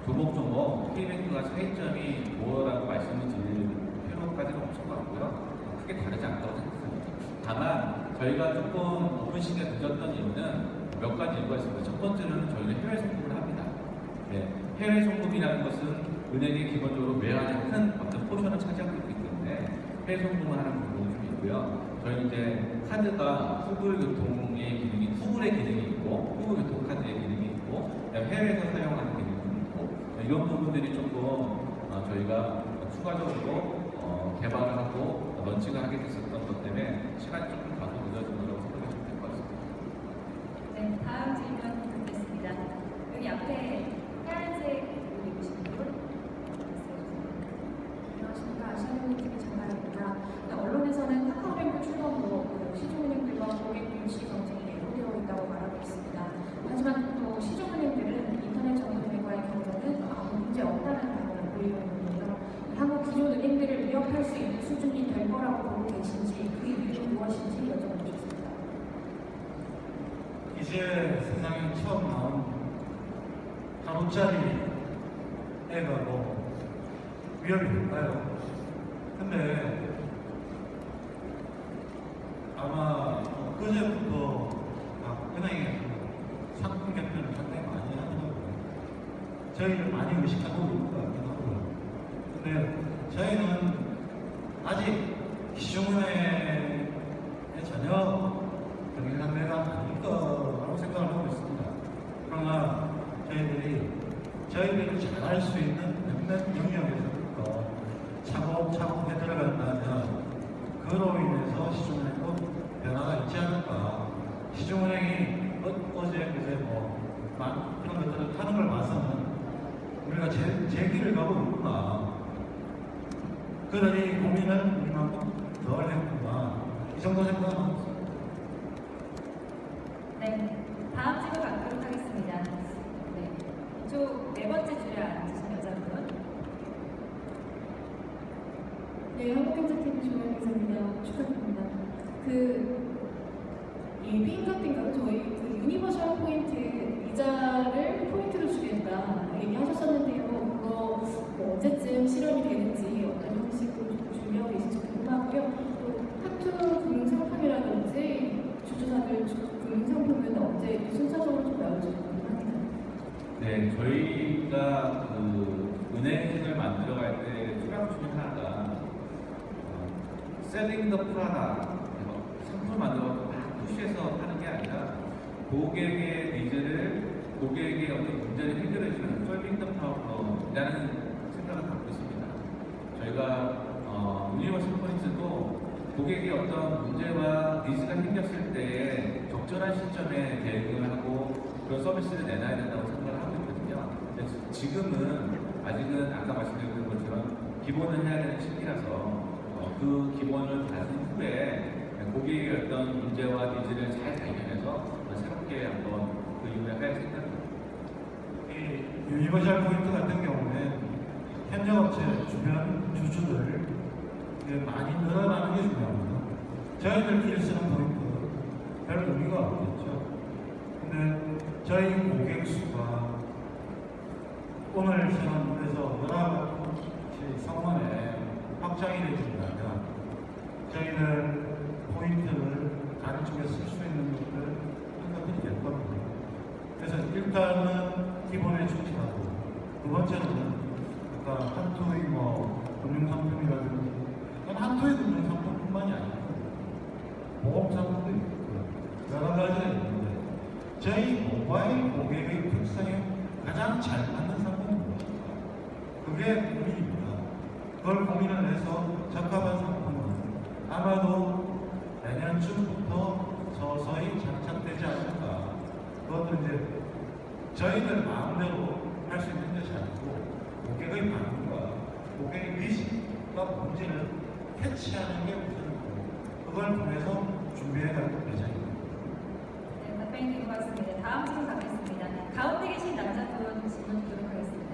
조목조목 K뱅크가 차이점이 뭐라고 말씀을 드릴 필요까지는 없을 것 같고요. 크게 다르지 않다고 생각합니다. 다만 저희가 조금 오픈 시기가 늦었던 이유는 몇 가지 이유가 있습니다. 첫 번째는 저희는 해외 송금을 합니다. 네, 해외 송금이라는 것은 은행이 기본적으로 외환의 큰 어떤 포션을 차지하고 있기 때문에 해외 송금을 하는 부분이 좀 있고요. 저희는 이제 카드가 후불 교통의 기능이, 후불의 기능이 있고, 후불 교통 카드의 기능이 있고, 해외에서 사용하는 기능이 있고, 이런 부분들이 조금 저희가 추가적으로 개발을 하고 런칭을 하게 됐었던 것 때문에 시간이 조금 다소 늦어진 거라고 생각하시면 될 것 같습니다. 네, 다음 질문 드리겠습니다. 여기 앞에 하얀색 옷 입으신 분. 안녕하십니까. 아시아나무 TV 장가입니다. 언론에서는 카카오뱅크 출범으로 시중은행들과 고객 유치 경쟁이 예고되어 있다고 말하고 있습니다. 하지만 또 시중은행들은 인터넷 전문은행과의 경쟁은 아무 문제 없다는 답변을 보이고 있는데요. 향후 기존 은행들을 위협할 수 있는 수준이 될 거라고 보고 계신지 그 이유는 무엇인지 여쭤보겠습니다. 이제 세상에 처음 나온 하루짜리 애가 뭐 위협이 될까요? 근데 아마 그제부터 은행에 상품 개편을 상당히 많이 하더라고요. 저희를 많이 의식하고 있는 것 같긴 하고요. 근데 저희는 아직 시중은행에 전혀 경기 상대가 아닐 거라고 생각을 하고 있습니다. 그러나 저희들이 잘할 수 있는 몇몇 영역에서부터 차곡차곡 해들어간다면 그로 인해서 시중은행도 변화가 있지 않을까. 시중은행이 어제 그제 이런 것들을 하는 걸 봐서는 우리가 제 길을 가고 있구나. 그러니 고민을 우리만큼 덜 했구나. 이 정도 생각하고 있습니다. 네, 다음 질문 받도록 하겠습니다. 네, 이쪽 네 번째 줄에 앉으신 여자분. 네, 한국경제TV 조영 기자입니다. 축하드립니다. 예비인가 때인가요? 저희 유니버셜 포인트 이자를 포인트로 주겠다 얘기하셨었는데요. 그거 언제쯤 실현이 되는지 어떤 형식으로 준비하고 계신지 궁금하고요. 또 타투 금융상품이라든지 주주사들 금융상품은 언제 순차적으로 좀 나올지 궁금합니다. 네, 저희가 은행을 만들어갈 때 투명 중에 하나가 셀링 더 프라다 상품 만들어서 막 푸시해서 하는 게 아니라 고객의 니즈를 고객의 어떤 문제를 해결해주는 셀링 더 프라다라는 생각을 갖고 있습니다. 저희가 유니버설 포인트도 고객의 어떤 문제와 니즈가 생겼을 때 적절한 시점에 대응을 하고 그런 서비스를 내놔야 된다고 생각을 하고 있거든요. 지금은 아직은 아까 말씀드린 것처럼 기본을 해야 되는 시기라서 그 기본을 받은 후에 고객의 어떤 문제와 니즈를 잘 발견해서 새롭게 한번 그 이후에 할 생각입니다. 이 유니버셜 포인트 같은 경우는 현장업체 주변 주주들 많이 늘어나는 게 중요합니다. 저희들끼리 쓰는 포인트 별 의미가 없겠죠. 근데 저희 고객 수가 오늘 시간에서 여러 가지 성원에 확장이 되진다면 저희는 포인트를 다른 쪽에 쓸 수 있는 것들 생각이 될 겁니다. 그래서 일단은 기본에 충실하고 두 번째는 아까 한토의 금융상품이라든지 한토의 금융상품뿐만이 아니고 보험상품도 있고 여러 가지가 있는데 저희 모바일 고객의 특성에 가장 잘 맞는 상품은 무엇일까? 그게 고민입니다. 그걸 고민을 해서 적합한 상품은 아마도 내년쯤부터 서서히 장착되지 않을까. 그것도 이제 저희들 마음대로 할 수 있는 것이 아니고 고객의 반응과 고객의 니즈가 뭔지를 캐치하는 게 우선이고 그걸 통해서 준비해갈 예정입니다. 네, 답변이 된 것 같습니다. 다음 질문 받겠습니다. 가운데 계신 남자분 질문 드리도록 하겠습니다.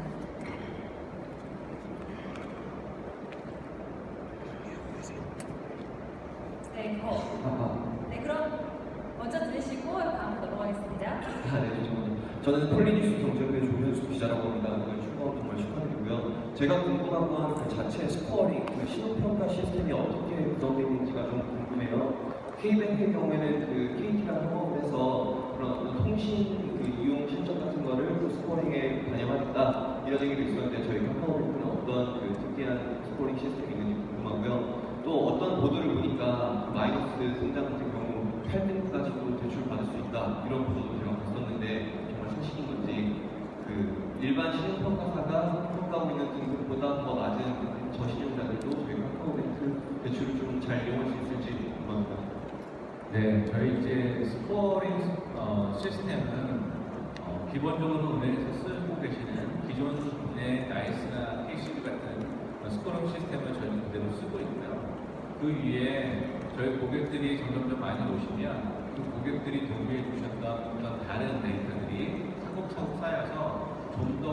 네, 그럼 먼저 들으시고 다음으로 넘어가겠습니다. 저는 폴리뉴스 경제부의 조현수 기자라고 합니다. 오늘 출범 정말 축하드리고요. 제가 궁금한 건 그 자체 스코어링, 그 신용평가 시스템이 어떻게 구성되어 있는지가 좀 궁금해요. K뱅크의 경우에는 그 KT랑 협업을 해서 그런 어떤 통신 그 이용 실적 같은 거를 그 스코어링에 반영하겠다 이런 얘기도 있었는데 저희 카카오뱅크는 어떤 그 특이한 스코어링 시스템이 있는지 궁금하고요. 또 어떤 보도를 보니까 마이너스 성장 같은 경우 8등까지도 대출 받을 수 있다 이런 보도도 제가 봤었는데 정말 사실인 건지 그 일반 신용평가사가 평가하고 있는 등급보다 더 낮은 저신용자들도 저희 카카오뱅크 대출을 좀 잘 이용할 수 있을지 궁금합니다. 네, 저희 이제 스코어링 시스템은 기본적으로 은행에서 쓰고 계시는 기존의 나이스나 KCB 같은 스코어링 시스템을 저희는 그대로 쓰고 있고요. 그 위에 저희 고객들이 점점 많이 오시면 그 고객들이 공유해 주셨던 어떤 다른 데이터들이 차곡차곡 쌓여서 좀 더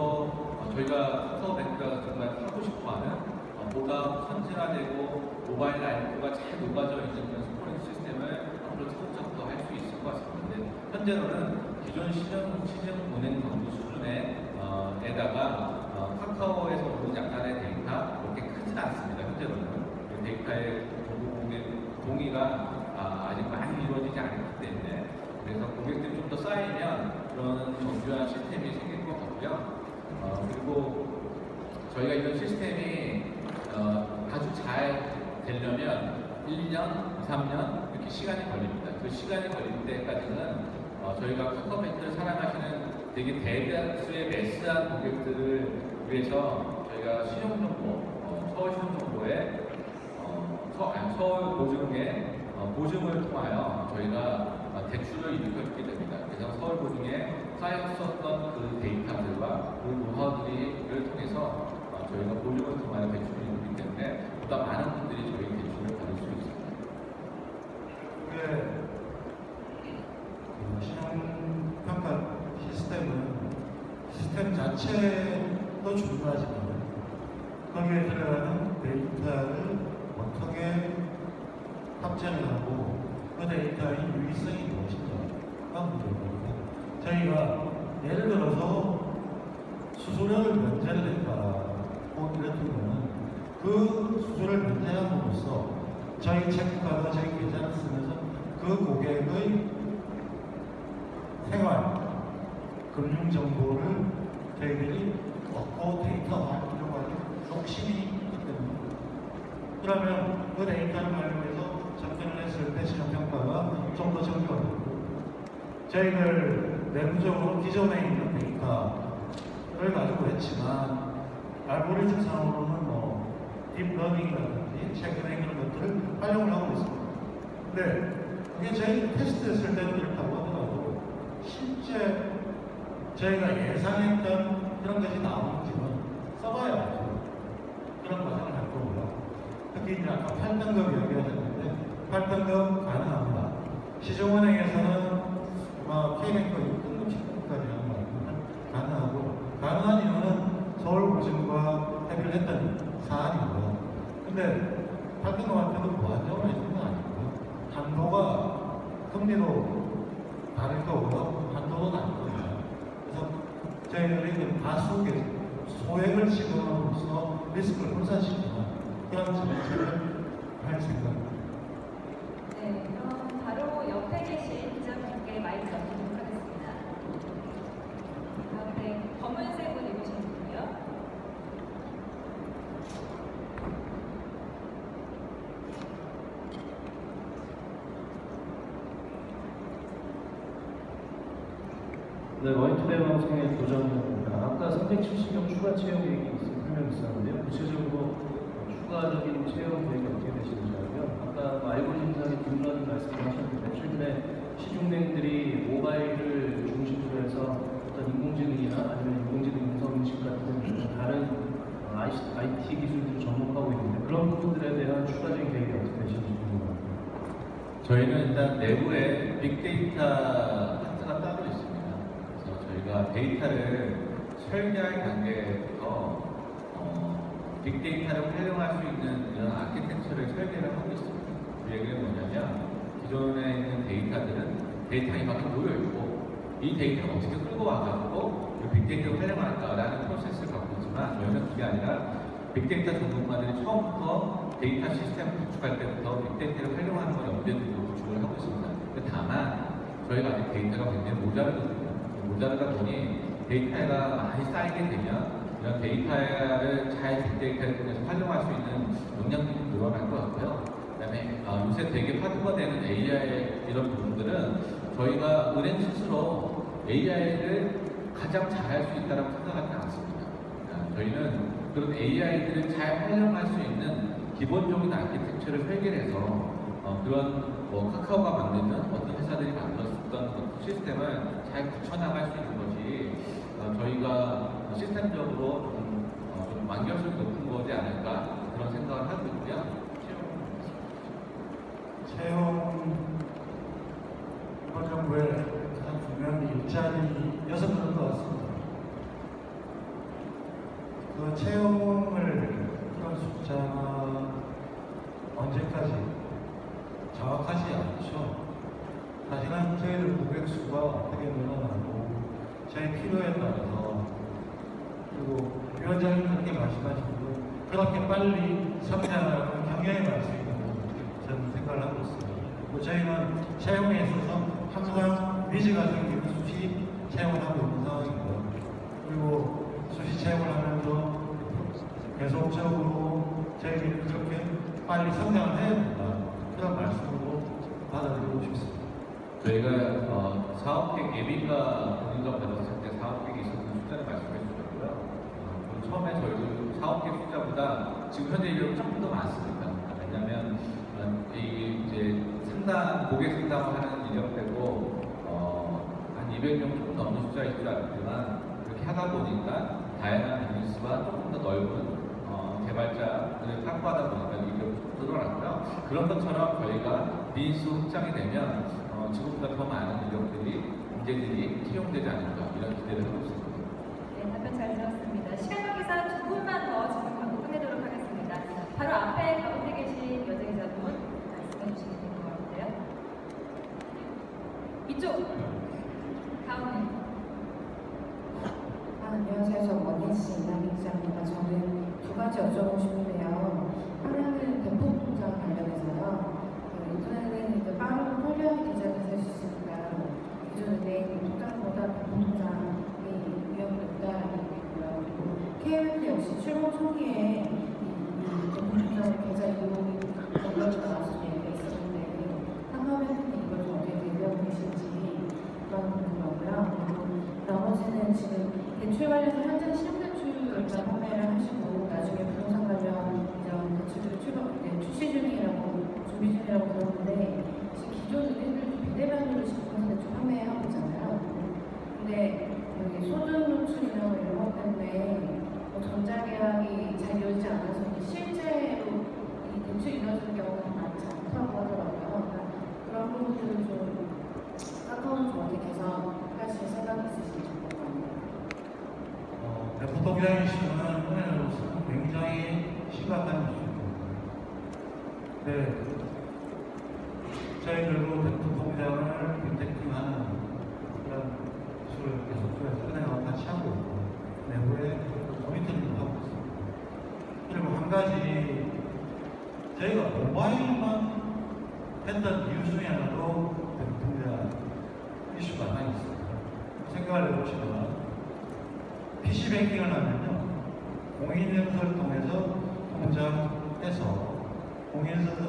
저희가 카카오뱅크가 정말 하고 싶어하는 보다 선진화되고 모바일 라이프가 잘 녹아져 있는 그런 스코어링 시스템을 앞으로 차곡차곡 더 할 수 있을 것 같습니다. 현재로는 기존 시중은행 정도 수준의 에다가 카카오에서 오는 약간의 데이터 그렇게 크진 않습니다. 현재로는 데이터의 동의가 아직 많이 이루어지지 않기 때문에 그래서 고객들이 좀 더 쌓이면 그런 정교한 시스템이 생길 것 같고요. 그리고 저희가 이런 시스템이 아주 잘 되려면 1년, 2, 3년 이렇게 시간이 걸립니다. 그 시간이 걸릴 때까지는 저희가 카카오뱅크를 사랑하시는 되게 대다수의 매스한 고객들을 위해서 저희가 신용정보, 서울 신용정보에 서울 보증에 보증을 통하여 저희가 대출을 일으켜주게 됩니다. 그래서 서울 보증에 쌓였었던 그 데이터들과 그 노하우들을 통해서 저희가 보증을 통하여 대출을 이루기 때문에 보다 많은 분들이 저희 대출을 받을 수 있습니다. 신용평가 시스템 자체도 중요하지만 거기에 들어가는 데이터를 어떻게 합체를 하고 그 데이터의 유의성이 무엇인가가 문제입니다. 저희가 예를 들어서 수수료를 면제를 했다고 이랬으면 그 수수료를 면제함으로써 저희 체크카드, 저희 계좌를 쓰면서 그 고객의 생활, 금융 정보를 저희들이 얻고 데이터화하려고 하는 욕심이 있기 때문에 그러면 그 데이터를 활용해서 접근을 했을 때 신용평가가 좀 더 정교가 되고 저희들 내부적으로 기존에 있는 데이터를 가지고 했지만 알고리즘 상으로는 딥러닝이라든지 최근에 그런 것들을 활용을 하고 있습니다. 근데 그게 저희 테스트했을 때는 그렇다고 하더라도 실제 저희가 예상했던 그런 것이 나오는지는 써봐야 알죠. 그런 과정을 할 거고요. 특히 이제 아까 8등급 이야기하셨는데 8등급 가능합니다. 시중은행에서는 K뱅크 6등급, 10등급까지 가능하고 가능한 이유는 서울고심과 협의를 했던 사안이고요. 근데 8등급한테도 무한정으로 해주는 건 아니고요. 한도가 금리도 다를 거고요. 한도도 다를 거예요. 그래서 저희들이 다수의 소액을 지급으로써 리스크를 분산시키는 그런 정책을 할 생각입니다. 네, 그럼 바로 옆에 계신 기자분께 마이크 넘기도록 하겠습니다. 가운데 검은색 옷 입으신 분이요. 네, 머니투데이 방송의 도전입니다. 아까 370명 추가 채용 계획이 설명했었는데요. 구체적으로 추가적인 채용 계획이 어떻게 되시는지 알고요. 아까 알고리즘상의 딥러닝 말씀하셨는데 최근에 시중은행들이 모바일을 중심으로 해서 어떤 인공지능이나 아니면 인공지능 인성인식 같은 다른 IT 기술들을 접목하고 있는데 그런 부분들에 대한 추가적인 계획이 어떻게 되시는지 궁금합니다. 저희는 일단 내부에 빅데이터 파트가 따로 있습니다. 그래서 저희가 데이터를 설계할 단계부터 빅데이터를 활용할 수 있는 이런 아키텍처를 설계를 하고 있습니다. 그 얘기는 뭐냐면 기존에 있는 데이터들은 데이터 이만큼 모여있고 이 데이터를 어떻게 끌고 와가지고 빅데이터를 활용할까라는 프로세스를 갖고 있지만 저희는 그게 아니라 빅데이터 전문가들이 처음부터 데이터 시스템을 구축할 때부터 빅데이터를 활용하는 걸 언제든지 구축을 하고 있습니다. 다만 저희가 아직 데이터가 굉장히 모자르거든요. 모자르다 보니 데이터가 많이 쌓이게 되면 이런 데이터를 잘 빅데이터를 통해서 활용할 수 있는 역량들이 좀 늘어날 것 같고요. 그다음에 요새 되게 화두가 되는 AI 이런 부분들은 저희가 은행 스스로 AI를 가장 잘할 수 있다고 생각하지 않습니다. 저희는 그런 AI들을 잘 활용할 수 있는 기본적인 아키텍처를 설계해서 그런 카카오가 만드는 어떤 회사들이 만들었던 시스템을 잘 굳혀나갈 수 있는 것이 저희가 시스템적으로 좀 완결성이 높은 거지 않을까 그런 생각을 하고 있고요. 채용 이번 정부의 가장 중요한 일자리 6명 것 같습니다. 그 채용을 그런 숫자가 언제까지 정확하지 않죠. 사실은 저희들 고객 수가 어떻게 늘어나고 저희 필요에 따라서 그리고 위원장님 그렇게 말씀하시고 그렇게 빨리 성장하는 경향이 날 수 있다고 저는 생각을 하고 있습니다. 그리고 저희는 채용에 있어서 항상 니즈가 생기면 수시 채용을 하고 있는 상황이고요. 그리고 수시 채용을 하면서 계속적으로 저희들이 그렇게 빨리 성장을 해야 된다. 그런 말씀으로 받아들이고 싶습니다. 저희가 사업계획 예비가 공인정 받았을 때 사업계획이 있었던 숫자를 말씀해 주셨고요. 처음에 저희도 사업계획 숫자보다 지금 현재 인력이 조금 더 많습니다. 왜냐하면 이제 고객 상담을 하는 인력 빼고 한 200명 조금 넘는 숫자일 줄 알았지만 그렇게 하다 보니까 다양한 비즈니스와 조금 더 넓은 개발자들을 확보하다 보니까 인력이 조금 늘어났고요. 그런 것처럼 저희가 비즈니스 확장이 되면 지금보다 더 많은 인력들이 문제들이 채용되지 않을까 이런 기대를 하고 있습니다. 네, 답변 잘 들었습니다. 시간 관계상 두 분만 더 질문 받고 끝내도록 하겠습니다. 바로 앞에 가운데 계신 여자 기자분 말씀해 주시면 될 것 같은데요. 이쪽 가운데. 안녕하세요. 저 원희씨 이남희 기자입니다. 저는 두 가지 여쭤보고 싶은데요. 하나는 대폭통장 관련해서요. 인터넷은 이제 빠르고 편리하게 디자인해서 할 수 있으니까 기존의 통장보다 대폭통장이 위험이 높다라는 얘기고요. 그리고 KMF 역시 출범 초기에 이 대폭통장을 계좌 이용이 연결이 나왔을 얘기가 있었는데 카카오뱅크는 이걸 좀 어떻게 대비하고 계신지 그런 궁금하고요. 그리고 나머지는 지금 대출 관련해서 현재 신용대출 일단 판매를 하시고 나중에 부동산 관련 이런 대출을 출시 중이라고 준비 중이라고 들었는데 지금 기존 은행들도 비대면으로 지금 부동산 대출 판매하고 있잖아요. 근데 여기 소득 노출이나 뭐 이런 것 때문에 전자계약이 잘 이루어지지 않아서 실제로 이 통장 이슈는 은행으로서는 굉장히 심각한 이슈입니다. 네, 저희들도 대표 통장을 빅테킹하는 그런 기술을 계속해서 은행하고 같이 하고 있고 내부에 모니터링을 하고 있습니다. 그리고 한 가지 저희가 모바일만 했던 이유 중에 하나도 대표 통장 이슈가 하나 있습니다. 생각을 해보시면 PC뱅킹을 하면요, 공인연설을 통해서 통장에서 공인연설을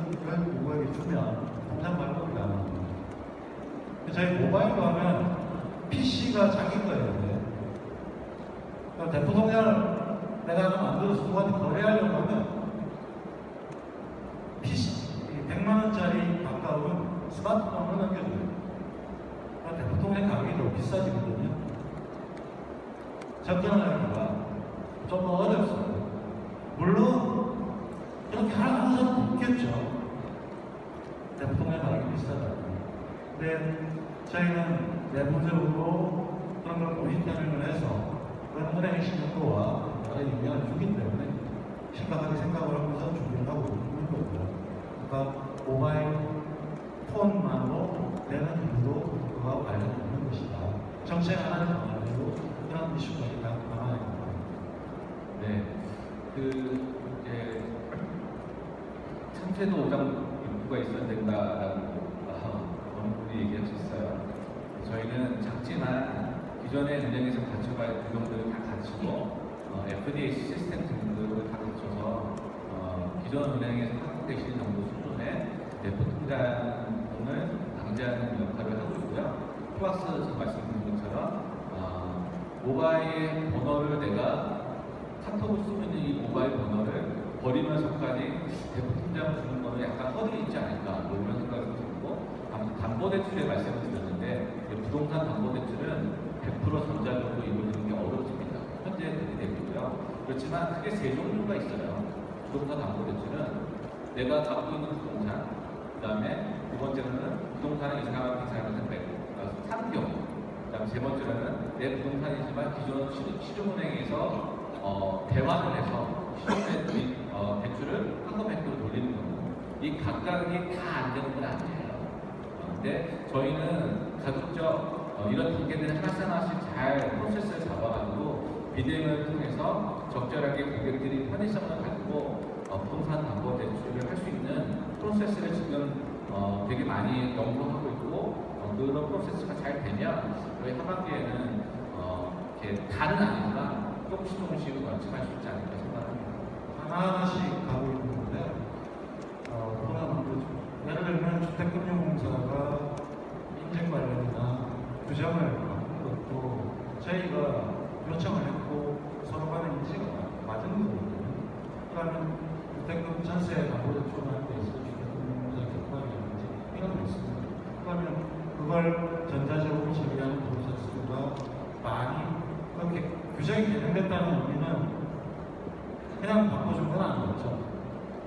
누구에게 주면 통장 발급이 안 합니다. 저희 모바일로 하면 PC가 자기 거예요. 그러니까 대포 통장을 내가 하나 만들어서 누구한테 거래하려고 하면 PC 100만원짜리 가까운 스마트폰을 넘겨줘요. 그러니까 대포 통장 가격이 더 비싸지거든요. 접근하기가 좀 더 어렵습니다. 물론 이렇게 하는 사람도 있겠죠. 대통령 가격이 비싸다고. 근데 저희는 내부적으로 그런 걸 모니터링을 해서 그런 은행의 신용도와 다른 영향을 주기 때문에 심각하게 생각을 하면서 준비를 하고 있는 거고요. 그러니까 모바일 폰만으로 내는 이유도 그와 관련이 있는 것이다. 정책 하나를 정하려고 그런 이슈까지 다 감안해 봅니다. 네, 이제 참채도 5장 입구가 있어야 된다라고 어느 분이 얘기하셨어요. 저희는 작지만 기존의 은행에서 갖춰갈 규정들을 다 갖추고 FDIC 시스템 등등을 다 갖춰서 기존 은행에서 갖고 계시는 정도 수준의 대포 통장을 방지하는 역할을 하고 있고요. 플러스 말씀드린 것처럼 모바일 번호를 내가 카톡을 쓰면 이 모바일 번호를 버리면서까지 대포 통장을 주는 거는 약간 허들이 있지 않을까 이런 생각이 들고, 담보대출에 말씀을 드렸는데 부동산 담보대출은 100% 전자적으로 이루어지는 게 어렵습니다. 현재 그렇게 되고 있고요. 그렇지만 크게 세 종류가 있어요. 부동산 담보대출은 내가 갖고 있는 부동산, 그 다음에 두 번째는 부동산을 이 사람한테 빼고 사는 경우, 그 다음 세 번째는 내 부동산이지만 기존 시중은행에서 대환을 해서 대출을 한국뱅크로 돌리는 경우, 이 각각이 다 안 되는 건 아니에요. 근데 저희는 가급적 이런 단계들을 하나씩 잘 프로세스를 잡아가지고 비대면을 통해서 적절하게 고객들이 편의성을 가지고 부동산 담보 대출을 할 수 있는 프로세스를 지금 되게 많이 연구를 하고 있고, 그런 프로세스가 잘 되면 저희 하반기에는 이렇게 다른 아니지만 조금씩 원칙할 수 있지 않을까 생각합니다. 하나하나씩 가고 있는 건데, 예를 들면 주택금융공사가 인증 관련이나 규정을 바꾼 것도 저희가 요청을 했고 서로 간에 인지가 맞은 거거든요. 그러면 주택금 전세 담보대출할 때 있어 주택금융공사 격발이라든지 이런 거 있습니다. 그러면 그걸 전자적으로 처리하는 프로세스가 많이 그렇게 규정이 개정됐다는 의미는 그냥 바꿔준 건 아니었죠.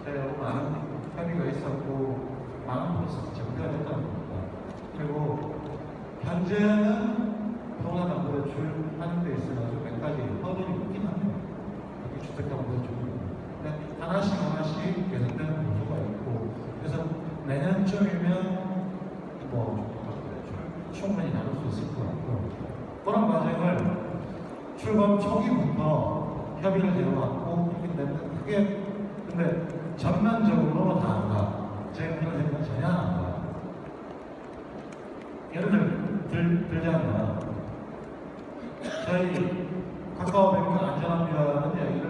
저희하고 많은 협의가 있었고 많은 프로세스 정리가 됐다는 겁니다. 그리고 현재는 부동산 담보대출 하는 데 있어서 몇 가지 허들이 있긴 합니다. 특히 주택담보대출입니다. 근데 하나씩 개선되는 요소가 있고, 그래서 내년쯤이면 충분히 나눌 수 있을 것 같고, 그런 과정을 출범 초기부터 협의를 되어왔고 있기 때문에 크게, 근데 전면적으로 다 한다. 제가 그런 생각은 전혀 안 합니다. 예를 들자면 저희 카카오뱅크 안전합니다라는 이야기를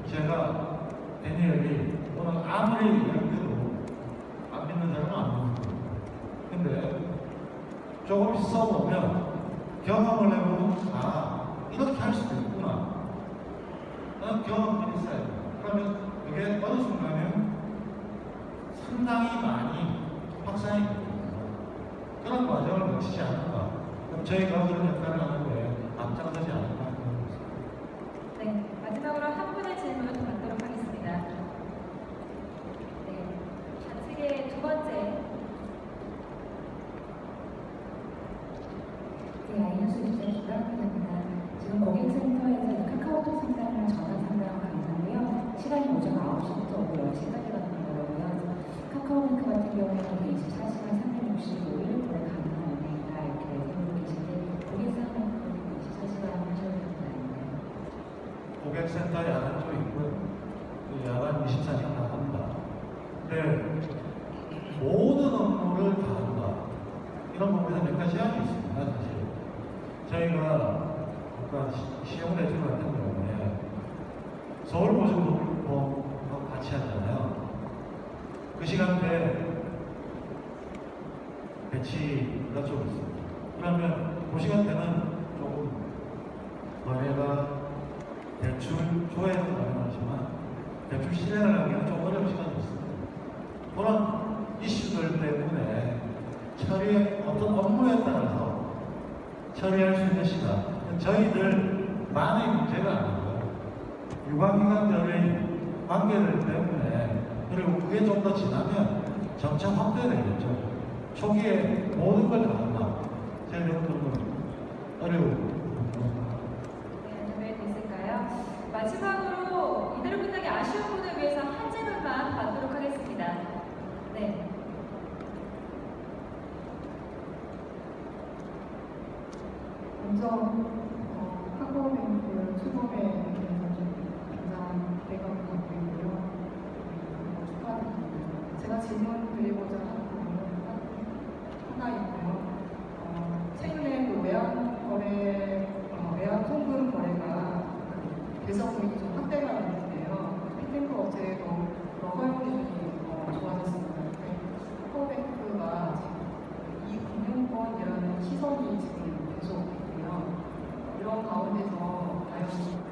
제가 애니에게 오늘 아무리 얘기해도 안 믿는 사람은 안 믿는 거예요. 근데 조금씩 써보면 경험을 해보면 이렇게 할 수도 있구나. 나는 경험들이 있어야 돼요. 그러면 그게 어느 순간에 상당히 많이 확산이 됩니다. 그런 과정을 거치지 않을까. 그럼 저희가 그런 역할을 하는 거에 앞장서지 않을까 하는 것입니다. 네, 마지막으로 한 분의 질문 받도록 하겠습니다. 네, 좌측의 두 번째. 네, 아이너스 입장 기관입니다. 지금 고객센터에서 카카오톡 상담을 카카오뱅크 같은 경우에는 24시간 365일 거래 가능한 은행이다 이렇게 알고 계신데 고객사는 24시간 하셔야 되는 거 아닌가요? 고객센터 야간 쪽이고요. 그 야간 24시간 나갑니다. 네, 모든 업무를 다 한다. 이런 부분에서 몇 가지 제한이 있습니다. 사실 저희가 아까 신용대출 같은 경우에 서울보증보험하고 같이 하잖아요. 그 시간대에 배치가 좀 있습니다. 그러면 그 시간대는 조금 거래가 대출 조회는 가능하지만 대출 실행을 하기는 좀 어려운 시간이 있습니다. 그런 이슈들 때문에 처리 어떤 업무에 따라서 처리할 수 있는 시간 저희들만의 문제가 아니고요. 유관기관들의 관계들 때문에 그리고 그게 좀 더 지나면 점차 확대되겠죠. 초기에 모든 걸 다 한다. 저희들은 좀 어려운 네, 됐을까요? 마지막으로 이대로 끝나기 아쉬운 분을 위해서 한 질문만 받도록 하겠습니다. 네. 먼저 카카오뱅크 출범에 대해서 좀 굉장한 기대감을 갖고 있고요. 축하드립니다. 제가 질문 드리고자 하는 부분은 하나 있고요. 최근에 그 외환 송금 거래가 대서금이 좀 확대가 됐는데요. 피팅크 업체에도 허용 기준이 좋아졌습니다. 카카오뱅크가 이 금융권이라는 시선이 지금 계속 있고요. 이런 가운데서 과연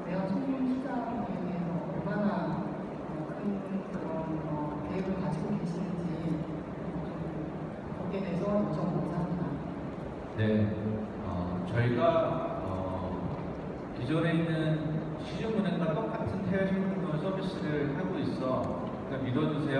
외환 송금 시장에 대해서 얼마나 큰 그런 계획을 가지고 계시는지 거기에 대해서 여쭤보고자 합니다. 네, 저희가 기존에 있는 시중은행과 똑같은 해외 송금 서비스를 하고 있어. 그러니까 믿어주세요.